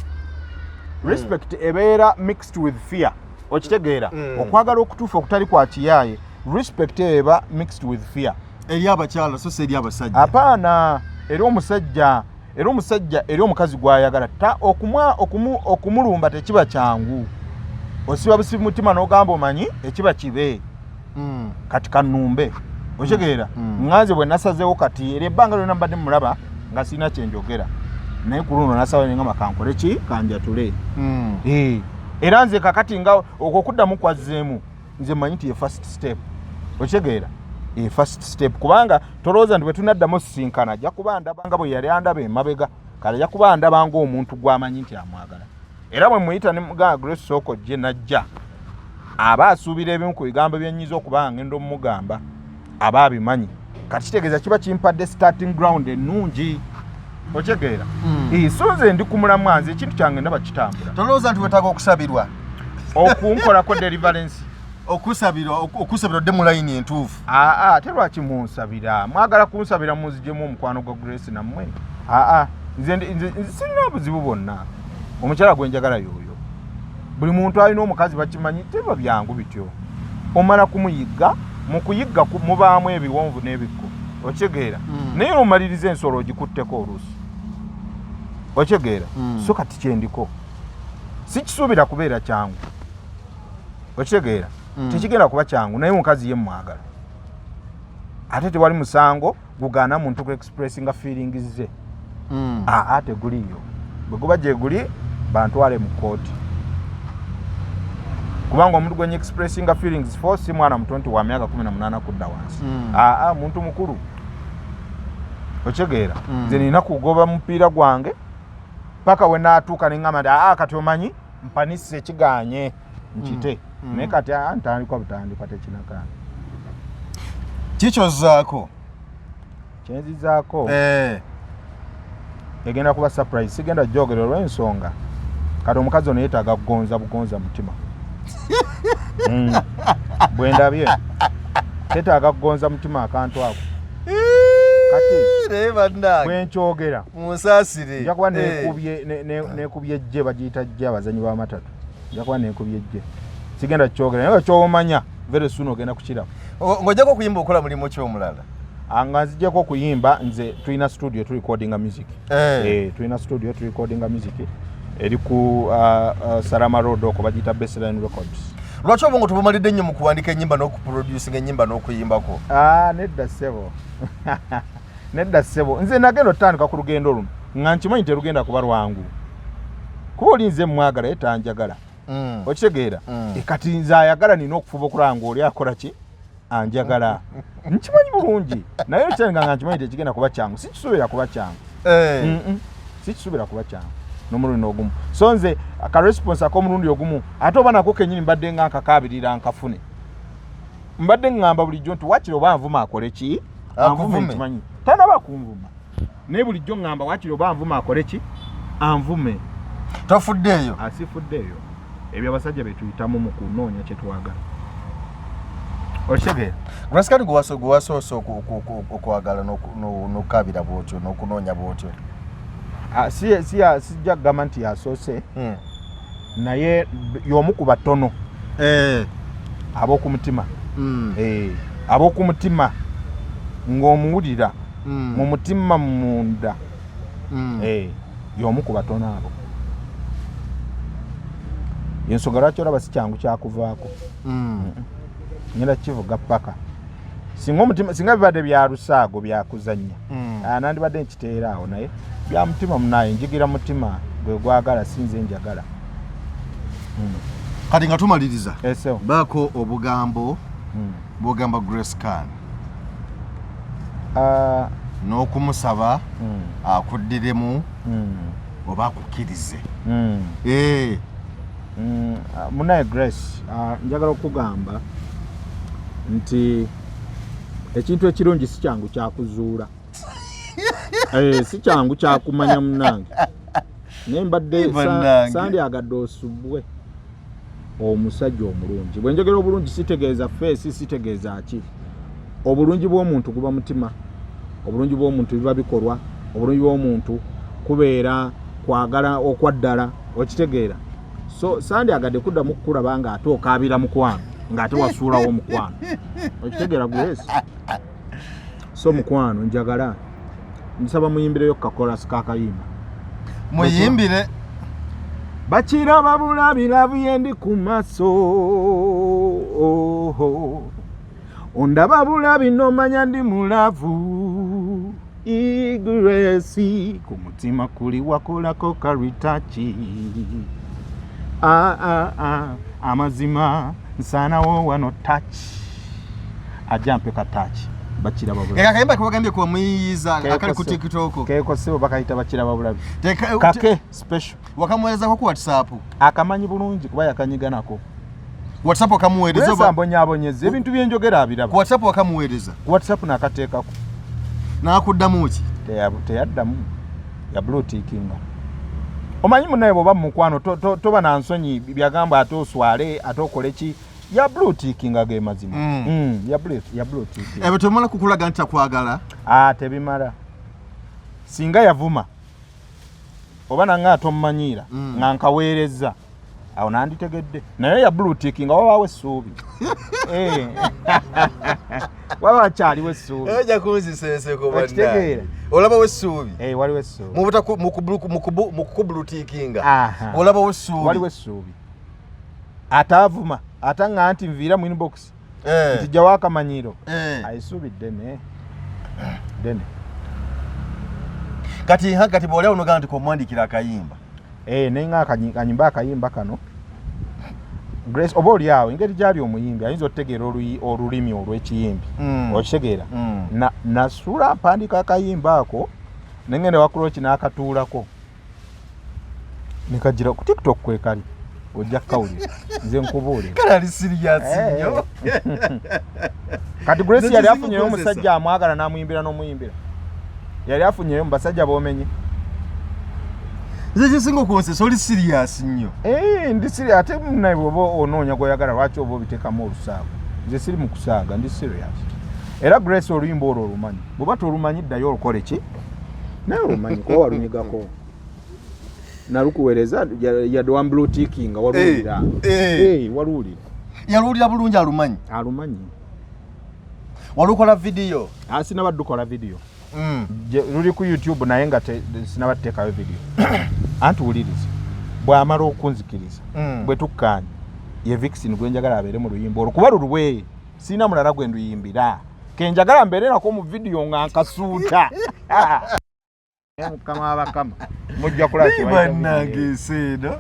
respect ebeera mixed with fear okitegeera okwagala okutuufa okutali kwa kiyaaye respect eba mixed with fear eri abakyala so si eri abasajja apaana eri omusajja eri omukazi gw'ayagala okumulumba tekiba kyangu osiba busibu mutima n'ogamba omanyi ekiba kibe kati kanumbe okitegeera nganze bwe nasazeewo kati era ebbanga lyonna mbadde mulaba nga sirina kyenjogera naye ku luno nasaba nenga makankole ki kanjatule era nze kakati nga okuddamu kwazzeemu nze manyi nti ye first step okitegeera first step kubanga tolowooza nti bwe tunaddamu sisinkana ajja kuba ndabanga bwe yali andaba emabega kale ajja kuba ndabanga omuntu gw'amanyi nti amwagala era bwe muyita ne muganga Grace Soko gye najja aba asuubira ebimu ku bigambo byenyiza okubanga ngenda omugamba aba abimanyi kati kitegeeza kiba kimpadde starting ground ennungi okitegeera so nze ndi ku mulamwa nze ekintu kyange ndaba kitambula tolowooza nti wetaaga okusabirwa okunkolako deliverance okusabira odde mu layini entuufu ate lwaki munsabira mwagala kunsabira munzijemu omukwano gwa Grace nammwe nze sirina obuzibu bwonna omukyala gwenjagala yoyo buli muntu alina omukazi bakimanyi teba byangu bityo omala kumuyigga mukuyigga mubaamu ebiwonvu n'ebikko okitegeera naye omaliriza ensolo ogikutteko oluusi okitegeera so kati kyendiko sikisuubira kubeera kyangu okitegeera tekigenda kuba kyangu naye omukazi ye mwagala ate tewali musango gugaana muntu ku expressinga feelings ze teguliyo bwe guba gye guli bantwale mu kooti kubanga omuntu gwenye expressinga feelings for si mwana muto nti wa myaka 18 kudda wansi muntu mukulu okitegeera nze nina kugoba mupiira gwange paka we naatuuka neŋŋamba nti kati omanyi mpanise ekiganye nkite naye kati ntandikwa butandikwa tekinakaana kikyozaako kyenzizaako egenda kuba surprise sigenda jogera olw'ensonga kati omukazi ono yeetaaga bugonza mutima bwendabye tetaaga kugonza mutima akantu ako kati bwenkyogera munsaasire nja kuba nekubye ejje bagiyita jje abazanyi b'amatatu nja kuba nekubye ejje sigenda kyogera naye kyomanya very soon ogenda kukiramu ng'ojjako okuyimba okola mulimu ki omulala nga nzijjako okuyimba nze tulina studio turecordinga music tulina studio turecordinga music eri ku Sarama Road okwo bagiyita Baseline Records. Lwaki obongo tubumalidde nnyo mu kuwandika ennyimba n'okuproducinga ennyimba n'okuyimbako? Nedda ssebo nze nagenda otandika ku lugendo luno nga nkimanyi terugenda kuba lwangu kuba oli nze mwagala ye tanjagala okitegeera kati nze ayagala nina okufuba okulanga oli akola ki anjagala nkimanyi bulungi naye ekitanga nga nkimanyi tekigenda kuba kyangu sikisuubira kuba kyangu sikisuubira kuba kyangu n'omulundi ogumu so nze akaresponse ak'omulundi ogumu ate oba nako kennyini mbadde nga nkakaabirira nkafune mbadde ngamba bulijjo nti wakiri oba nvuma akole ki anvume nkimanyi tanaba kunvuma naye bulijjo ngamba wakiri oba nvuma akole ki anvume tofuddeeyo asifuddeeyo ebyo abasajja betuyitamu mu kunoonya kyetwagala okitegeera Grace Can gwewasoose okwagala n'okukabira bwotyo n'okunoonya bwotyo sijja kugamba nti yasoose naye y'omu ku batono ab'okumutima ab'okumutima ng'omuwulira mu mutima munda y'omu ku batono abo yensonga lwaki olaba si kyangu kyakuvaako ngenda kivuga paka singa bibadde bya lusaago byakuzannya nandibadde nkiteera awo naye bya mutima munaye njigira mutima gwe gwagala sinze njagala kati nga tumaliriza eso baako obugambo bwogamba Grace Can n'okumusaba akuddiremu oba akukkirize munaye Grace njagala okugamba nti ekintu ekirungi si kyangu kyakuzuula si kyangu kyakumanya munange naye mbadde sandyagadde osubwe omusajja omulungi bwe njogera obulungi sitegeeza feesi sitegeeza ki obulungi bw'omuntu kuba mutima obulungi bw'omuntu biba bikolwa obulungi bw'omuntu kubeera kwagala okwaddala okitegeera so sandyagadde kuddamu kukulaba ng'ate okaabira mukwano ng'ate wasuulawo omukwano okitegeera Grace so mukwano njagala nsaba muyimbireyo kukakolasi kakayimba muyimbire bakiraba bulabilabu yendi ku maaso ondaba bulabi nomanya ndi mulavu Grace ku mutima kuli wakolako karitaki amazima nsanawo wano touch ajampe ka touch bakiraba bulabi akayimba kubagambye kwa muyiza akali ku TikTok keko sibo bakayita bakiraba bulabi kake special wakamuweleza ku WhatsApp akamanyi bulungi kuba yakanyiganako WhatsApp wakamuweleza mbonyabonyeze ebintu byenjogera abiraba WhatsApp wakamuweleza WhatsApp nakateekako nakuddamu ki teyaddamu ya blue tickinga omanyi munaye bwoba mukwano toba na nsonyi byagamba ate oswale ate okole ki ya blue tickinga ge mazima ya blue ticking ebe tomala kukulaga nti akwagala tebimala singa yavuma oba nanga atomumanyira nga nkaweereza awo nanditegedde naye ya blue tickinga wabaawo essuubi waba akyaliwo essuubi ojja kunzisenseko bannaye olabawo essuubi waliwo essuubi mu kublue tickinga olabawo essuubi waliwo essuubi ataavuma atanga nti nviira mu inbox nti jjawo akamanyiro aisuubi ddene kati bw'olyawo nogamba nti komwandikira akayimba naye nga kanyimba akayimba kano Grace oba oliawo engeri gyali omuyimbi ayinza otegeera olulimi olw'ekiyimbi okitegeera nasuula mpandika akayimba ako nengende wakuloki n'akatuulako nekagira ku TikTok kwekali ojja kukawulira nze nkubuulira kale ali serious nnyo kati Grace yali afunyeyo omusajja amwagala n'amuyimbira n'omuyimbira yali afunyeyo mu basajja boomenye nze kisinga okuwosesa oli serious nnyo ndi serious ate naye bwoba onoonya gw'oyagala lwaki oba obiteekamu olusaago nze siri mu kusaaga ndi serious era Grace oluyimba olwo olumanyi bwoba tolumanyi ddayo olukole ki naye olumanyi kuba walunyigako nalukuweereza yadde wa blue ticking waluwulira waluwulira yaluwulira bulungi alumanyi walukola vidiyo sinabadde dukola vidiyo luli ku YouTube naye nga sinabateekayo vidiyo anti wuliriza bw'amala okunzikiriza bwe tukkaanya ye Vixen gwe njagala abeere mu luyimba olwo kuba lulwe sina mulala gwe nduyimbira ke njagala mbeere nako mu vidiyo nga nkasuuta mukama wabakama mujja kulakibannangeseeno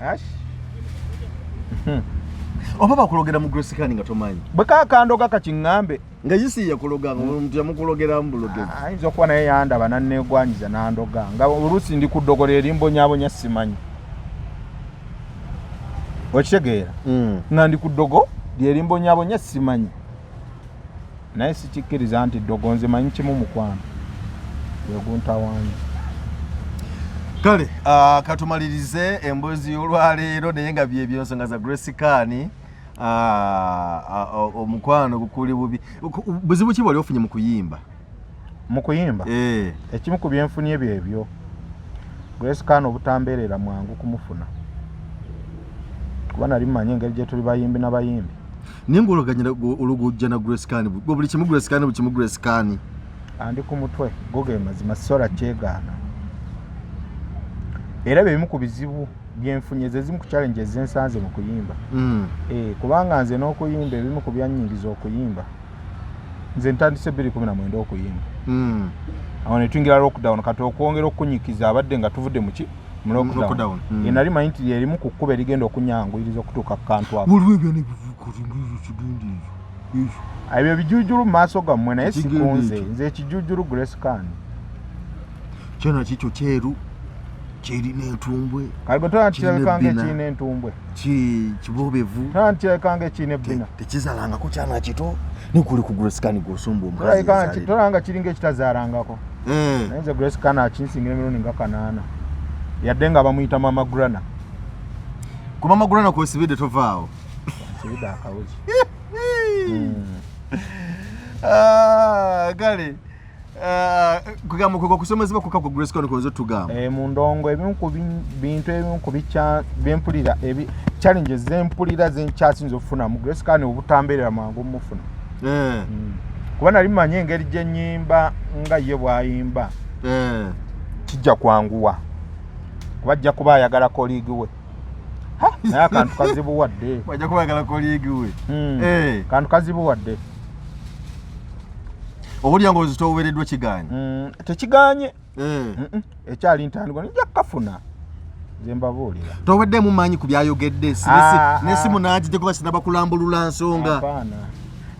oba bakulogera mu Grace Can nga tomanyi bwe kakandoga kakiŋŋambe nga yisiya kuloganga omuntu yamukulogeramu bulogezi ayinza okuba naye yandaba nanneegwanyiza nandoga nga oluusi ndi kuddogolera erimbonyaabonya simanyi okitegeera nga ndi ku ddogo lyerimbonyaabonya simanyi naye sikikkiriza nti ddogo nze manyi kimu mukwano gweguntawaanyi Kale katumalirize embozi olwaleero naye nga byebyo nsonga za Grace Khan omukwano gukuli bubi buzibu ki bwali ofunye mu kuyimba ekimu ku byenfunye byebyo Grace Khan obutambeerera mwangu kumufuna kuba nali mmanyi engeri gye tuli bayimbi n'abayimbi naye ng'olaganyira olugujja na Grace Khan buli kimu Grace Khan andi ku mutwe goge mazima sola kyegaana era bimu ku bizibu byenfunye ezimu ku challenges zensanze mu kuyimba kubanga nze n'okuyimba ebimu ku byanyingiza okuyimba nze ntandise 2019 okuyimba awo ne tuyingira lockdown kati okwongera okunyikiza abadde nga tuvudde mu lockdown nali manyi nti erimu ku kkuba erigenda okunyanguyiriza okutuuka ku kantu ako ebyo bijuujulu mu maaso gammwe naye sikunze nze ekijuujulu Grace Khan kyona kikyo kyeru kirina entumbwe kaligo tonakirabikanga ekirina entumbwe kibobevu tonakirabikanga ekirina ebbina tekizaalangako kyana kito nikuli ku Grace Khan gw'osumba omukazi tolanga kiringa ekitazaalangako naye nze Grace Khan akinsingira emirundi nga 8 yadde nga bamuyita Mama Grana ku Mama Grana kwesibidde tovaawo nsibidde akawuzi kale kugamba kwa kusomezebwa kwa Grace Khan kozo tugamba mu ndongo ebimu ku bintu ebimu ku byempulira challenges zempulira zenkyasinza okufuna mu Grace Khan obutambeerera mangu mufuna kuba nali mmanyi engeri gyennyimba nga ye bwayimba kijja kwanguwa kuba ajja kuba ayagala koligi we naye akantu kazibuwadde wajja kuba ayagala koligi we kantu kazibuwadde obulya ngozi towereddwa kiganye tekiganye ekyali ntandikwa nja kafuna nze mbabuulira toweddemu maanyi ku byayogedde n'essimu n'agijja kuba sinabakulambulula nsonga apaana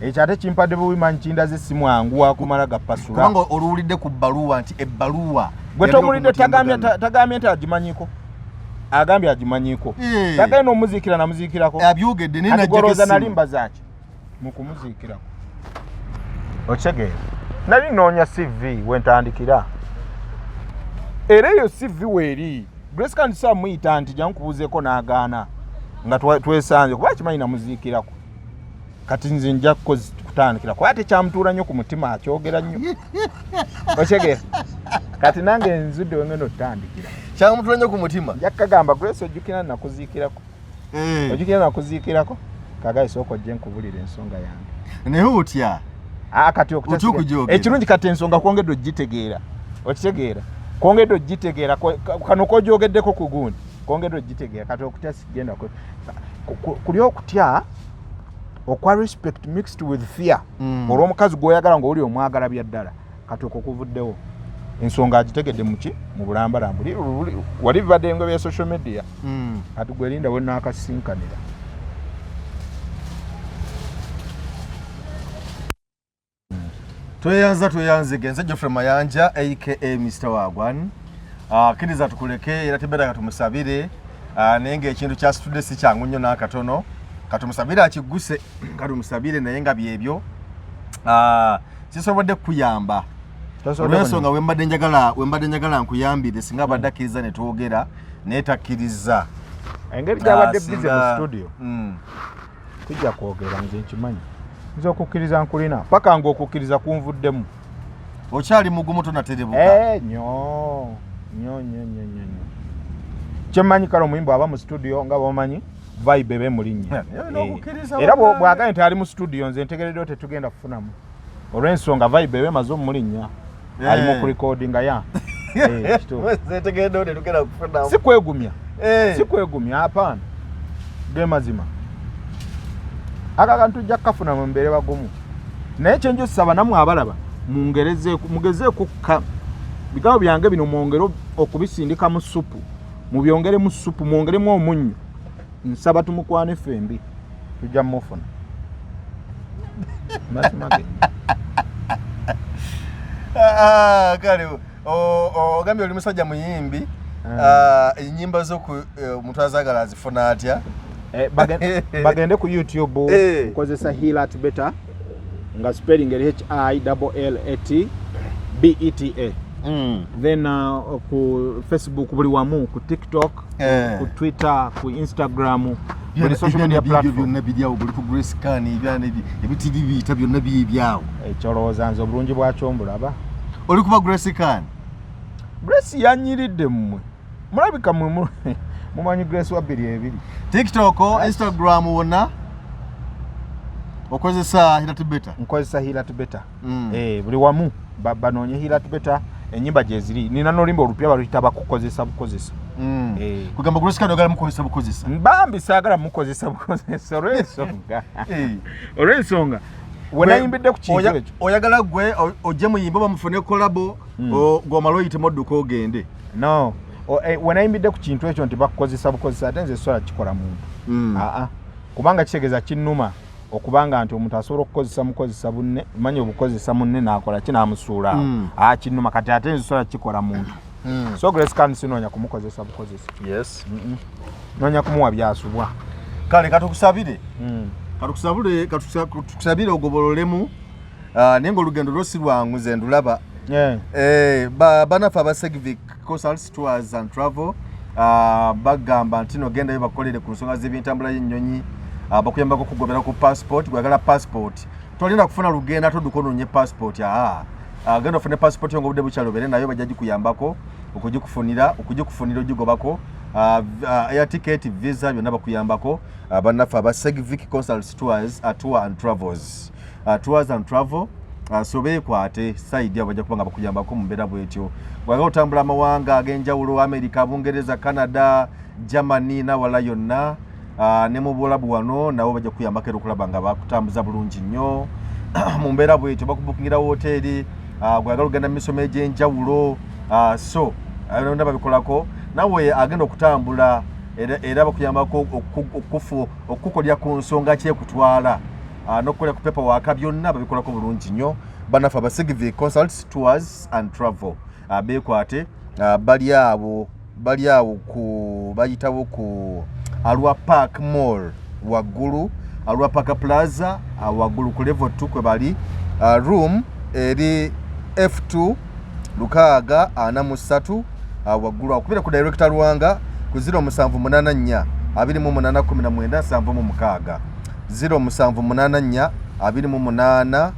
ekyo ate kimpadde buwimanyi kindaze essimu anguwa kumala gapasula kubanga oluwulidde ku bbaluwa nti ebbaluwa gwe tomuwulidde tagambye nti agimanyiko agambye agimanyiko tagaye n'omuziikira namuziikirako abyogedde naye najjagoloza nali mbazaaki mu kumuziikirako okitegeera nali noonya CV wentandikira era eyo CV weeri Grace Khan samuyita nti jangu kubuuzeeko n'agaana nga twesanze kuba kimanyi namuziikirako kati nze nja kutandikira kuba tekyamutuula nnyo ku mutima akyogera nnyo okitegeera kati nange nzudde wengenda otandikira kyamutuula nnyo ku mutima nja kagamba Grace ojjukira nakuziikirako ojjukira nakuziikirako kagaye sooka ojje nkubulira ensonga yange naye otya kati ekirungi kati ensonga kwongedde ogitegeera okitegeera kwongedde ogitegeera kano kogyogeddeko ku gundi kwongedde ogitegeera kati okutya sigenda kuli okutya okwa respect mixed with fear olw'omukazi gw'oyagala ng'oli omwagala bya ddala kati okwo kuvuddewo ensonga agitegedde muki mu bulambalambu wali bibadde engo bya social media kati gwerinda wenaakasinkanira tweyanze genza Geoffrey Mayanja aka Mr. Wagwan kiriza tukuleke era tebera katumusabire naye ng'ekintu kya studde si kyangu nnyo n'akatono katumusabire akiguse katumusabire naye nga byebyo sisobodde kuyamba olw'ensonga wembadde njagala nkuyambire singa abadde akkiriza ne twogera naye takkiriza engeri gyabadde bize mu studio tujja kwogera nze nkimanyi nze okukkiriza nkulina paka ng'okukkiriza kunvuddemu okyali mugumu tonaterebuka nyo kyemmanyi kale omuyimba aba mu studio nga bamanyi vibe ebe mulinnya era bw'agaye nti ali mu studio nze ntegereddeo tetugenda kufunamu olw'ensonga vibe ebe maze omulinnya ali mu kurecordinga ya sikwegumya apaana ge mazima aka kantu tujja kukafuna mu mbeere bagumu naye kyenjo saba namwe abalaba mugezeeku bigambo byange bino mwongere okubisindika mu supu mubyongere mu supu mwongeremu omunnyo nsaba tumukwane fembi tujja mufuna kale ogambye oli musajja muyimbi ennyimba zo omuntu azagala azifuna atya bagende ku YouTube ukozesa Hillat Beta nga spelling HILLAT BETA then ku Facebook buli wamu, ku TikTok, ku Twitter, ku Instagram, buli social media platform byonna bidyawo buli ku Grace Khan ebitivi biyita byonna bibyawo. Ekyolowooza nze obulungi bwakyo mbulaba. Oli kuba Grace Khan? Grace yanyiridde mmwe. Mulabika mmwe mumanyi Grace wa 2 TikTok, Instagram wonna okozesa Hilat Better? Nkozesa Hilat Better. Buli wamu banoonye Hilat Better enyimba gye ziri. Nina n'olimba olupya baluyita bakukozesa bukozesa. Kugamba Grace Khan oyagala mukozesa bukozesa? Bambi saagala mukozesa bukozesa olw'ensonga wenayimbidde ku kintu ekyo. Oyagala gwe ojje muyimba bamufune kolabo gw'omala oyitemu odduka ogende? No. Wenayimbidde ku kintu ekyo nti bakukozesa bukozesa ate nze sola kikola muntu. Kubanga kitegeeza kinnuma okubanga nti omuntu asobola okukozesa mukozesa bunne manyi obukozesa munne n'akola kinaamusuula kinnuma kati ate nze sola kikola muntu. So Grace Khan sinoonya kumukozesa bukozesa. Yes. Noonya kumuwa byasubwa. Kale katukusabire. Katukusabire ogobololemu naye ng'olugendo lwosi lwangu nze ndulaba. Banafe aba Segvic Consults Tours and Travel bagamba nti nogendayo bakolere ku nsonga z'ebyentambula y'ennyonyi bakuyambako okugobera ku passport. Gwagala passport tolinda kufuna lugenda todduka onoonye passport. Genda ofune passport yonga obudde bukyalobere nayo bajja gikuyambako okugikufunira ogigobako air ticket, visa byonna bakuyambako. Banafe aba Segvic Consults Tours and Travels Tours and Travel so beekwate side abo bajja kubanga bakuyambako mu mbeera bwetyo. Bwagala otambula amawanga ag'enjawulo, America, Bungereza, Canada, Germany nawala yonna ne mu Buwalabu wano nabo bajja kuyambako era okulaba nga bakutambuza bulungi nnyo mu mbeera bwetyo. Bakubukingira woteeri, bwagala ogenda mu misomo egy'enjawulo so byonna babikolako. Nawe agenda okutambula era bakuyambako okukukolya ku nsonga kyekutwala n'okukolera ku paperwork byonna babikolako bulungi nnyo. Banafe aba Segvic Consults Tours and Travel beekwate bali awo bayitawo ku Alwa Park Mall waggulu, Alwa Park Plaza waggulu ku level 2 kwe bali room eri F2 643 waggulu akubira ku director Lwanga ku 0784 2819 0784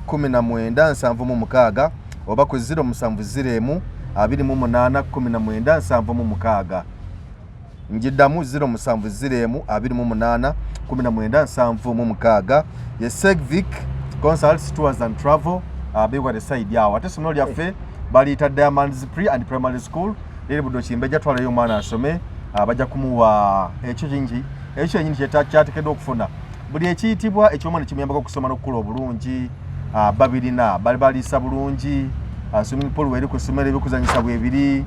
2819 oba ku 0701 2819 njiddamu 0701 2819 ye Segvic Consults Tours and Travel beekwate side yawo. Ate essomero lyaffe baliyita Diamonds Pre and Primary School liri buddo Kimbejja twalayo omwana asome bajja kumuwa ekyo kingi kyateekeddwa okufuna buli ekiyitibwa ekyomwana kimuyambako okusoma n'okukula obulungi. Babirina baliisa bulungi, swimming pool weri ku ssomero ebyokuzanyisa bwebiri,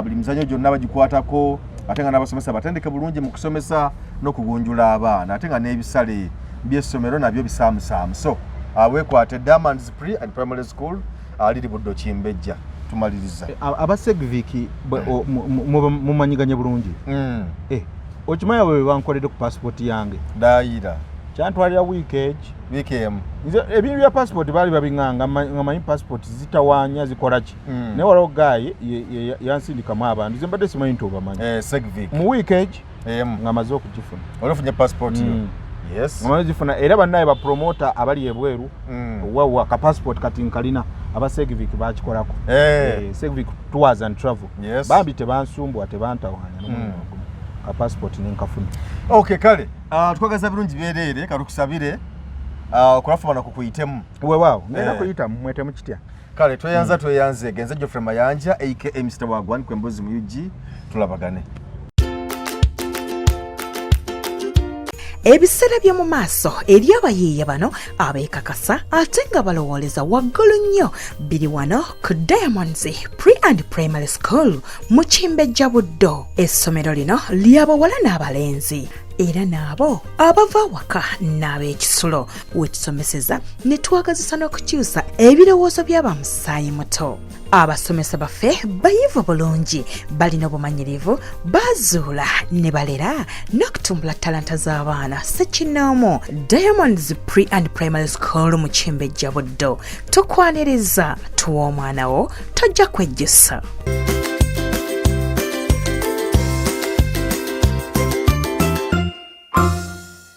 buli mizanyo gyonna bagikwatako ate nga n'abasomesa batendeke bulungi mu kusomesa n'okugunjula abaana ate nga n'ebisale by'essomero nabyo bisaamusaamu. So weekwate Diamonds Pre and Primary School liri buddo Kimbejja. Tumaliriza aba Segvic mumanyiganye bulungi. Okimanya bwe bankoledde ku passport yange dayira kyantwalira weekend nze ebintu bya passport baali babinganga ngamanyi passport zitawaanya zikolaki naye waliwo gaye yansindikamu abantu nze mbadde simanyi nti obamanyi Segvic mu weekend nga maze okugifuna olafunye passport yo. Yes. Ngamaze gifuna era bannaye bapromota abali ebweru wawa ka passport kati nkalina aba Segvic bakikolako. Segvic Tours and Travel. Yes. Bambi tebansumbwa tebantawaanya ka passport ninkafuna. Okay kale tukwagaza birungi byereere katukusabire okulafuna kukuyitemu weewaawo ngenda kuyita mwetemu kitya. Kale tweyanze genze Geoffrey Mayanja aka Mr. Wagwan kwembuzi mu UG tulabagane. Ebiseera by'omu maaso eri abayiiya bano abeekakasa ate nga balowooleza waggulu nnyo biri wano ku Diamonds Pre and Primary School mu Kimbejja Buddo. Essomero lino ly'abawala n'abalenzi. era n'abo abava waka n'ab'ekisulo wetusomeseza ne twagazisa n'okukyusa ebirowoozo by'abamusaayi muto. Abasomesa baffe bayivu bulungi, balina obumanyirivu, bazuula ne balera n'okutumbula talanta z'abaana ssekinnoomu. Diamonds Pre and Primary School mu Kimbejja Buddo tukwaniriza tuwa omwana wo tojja kwejjusa.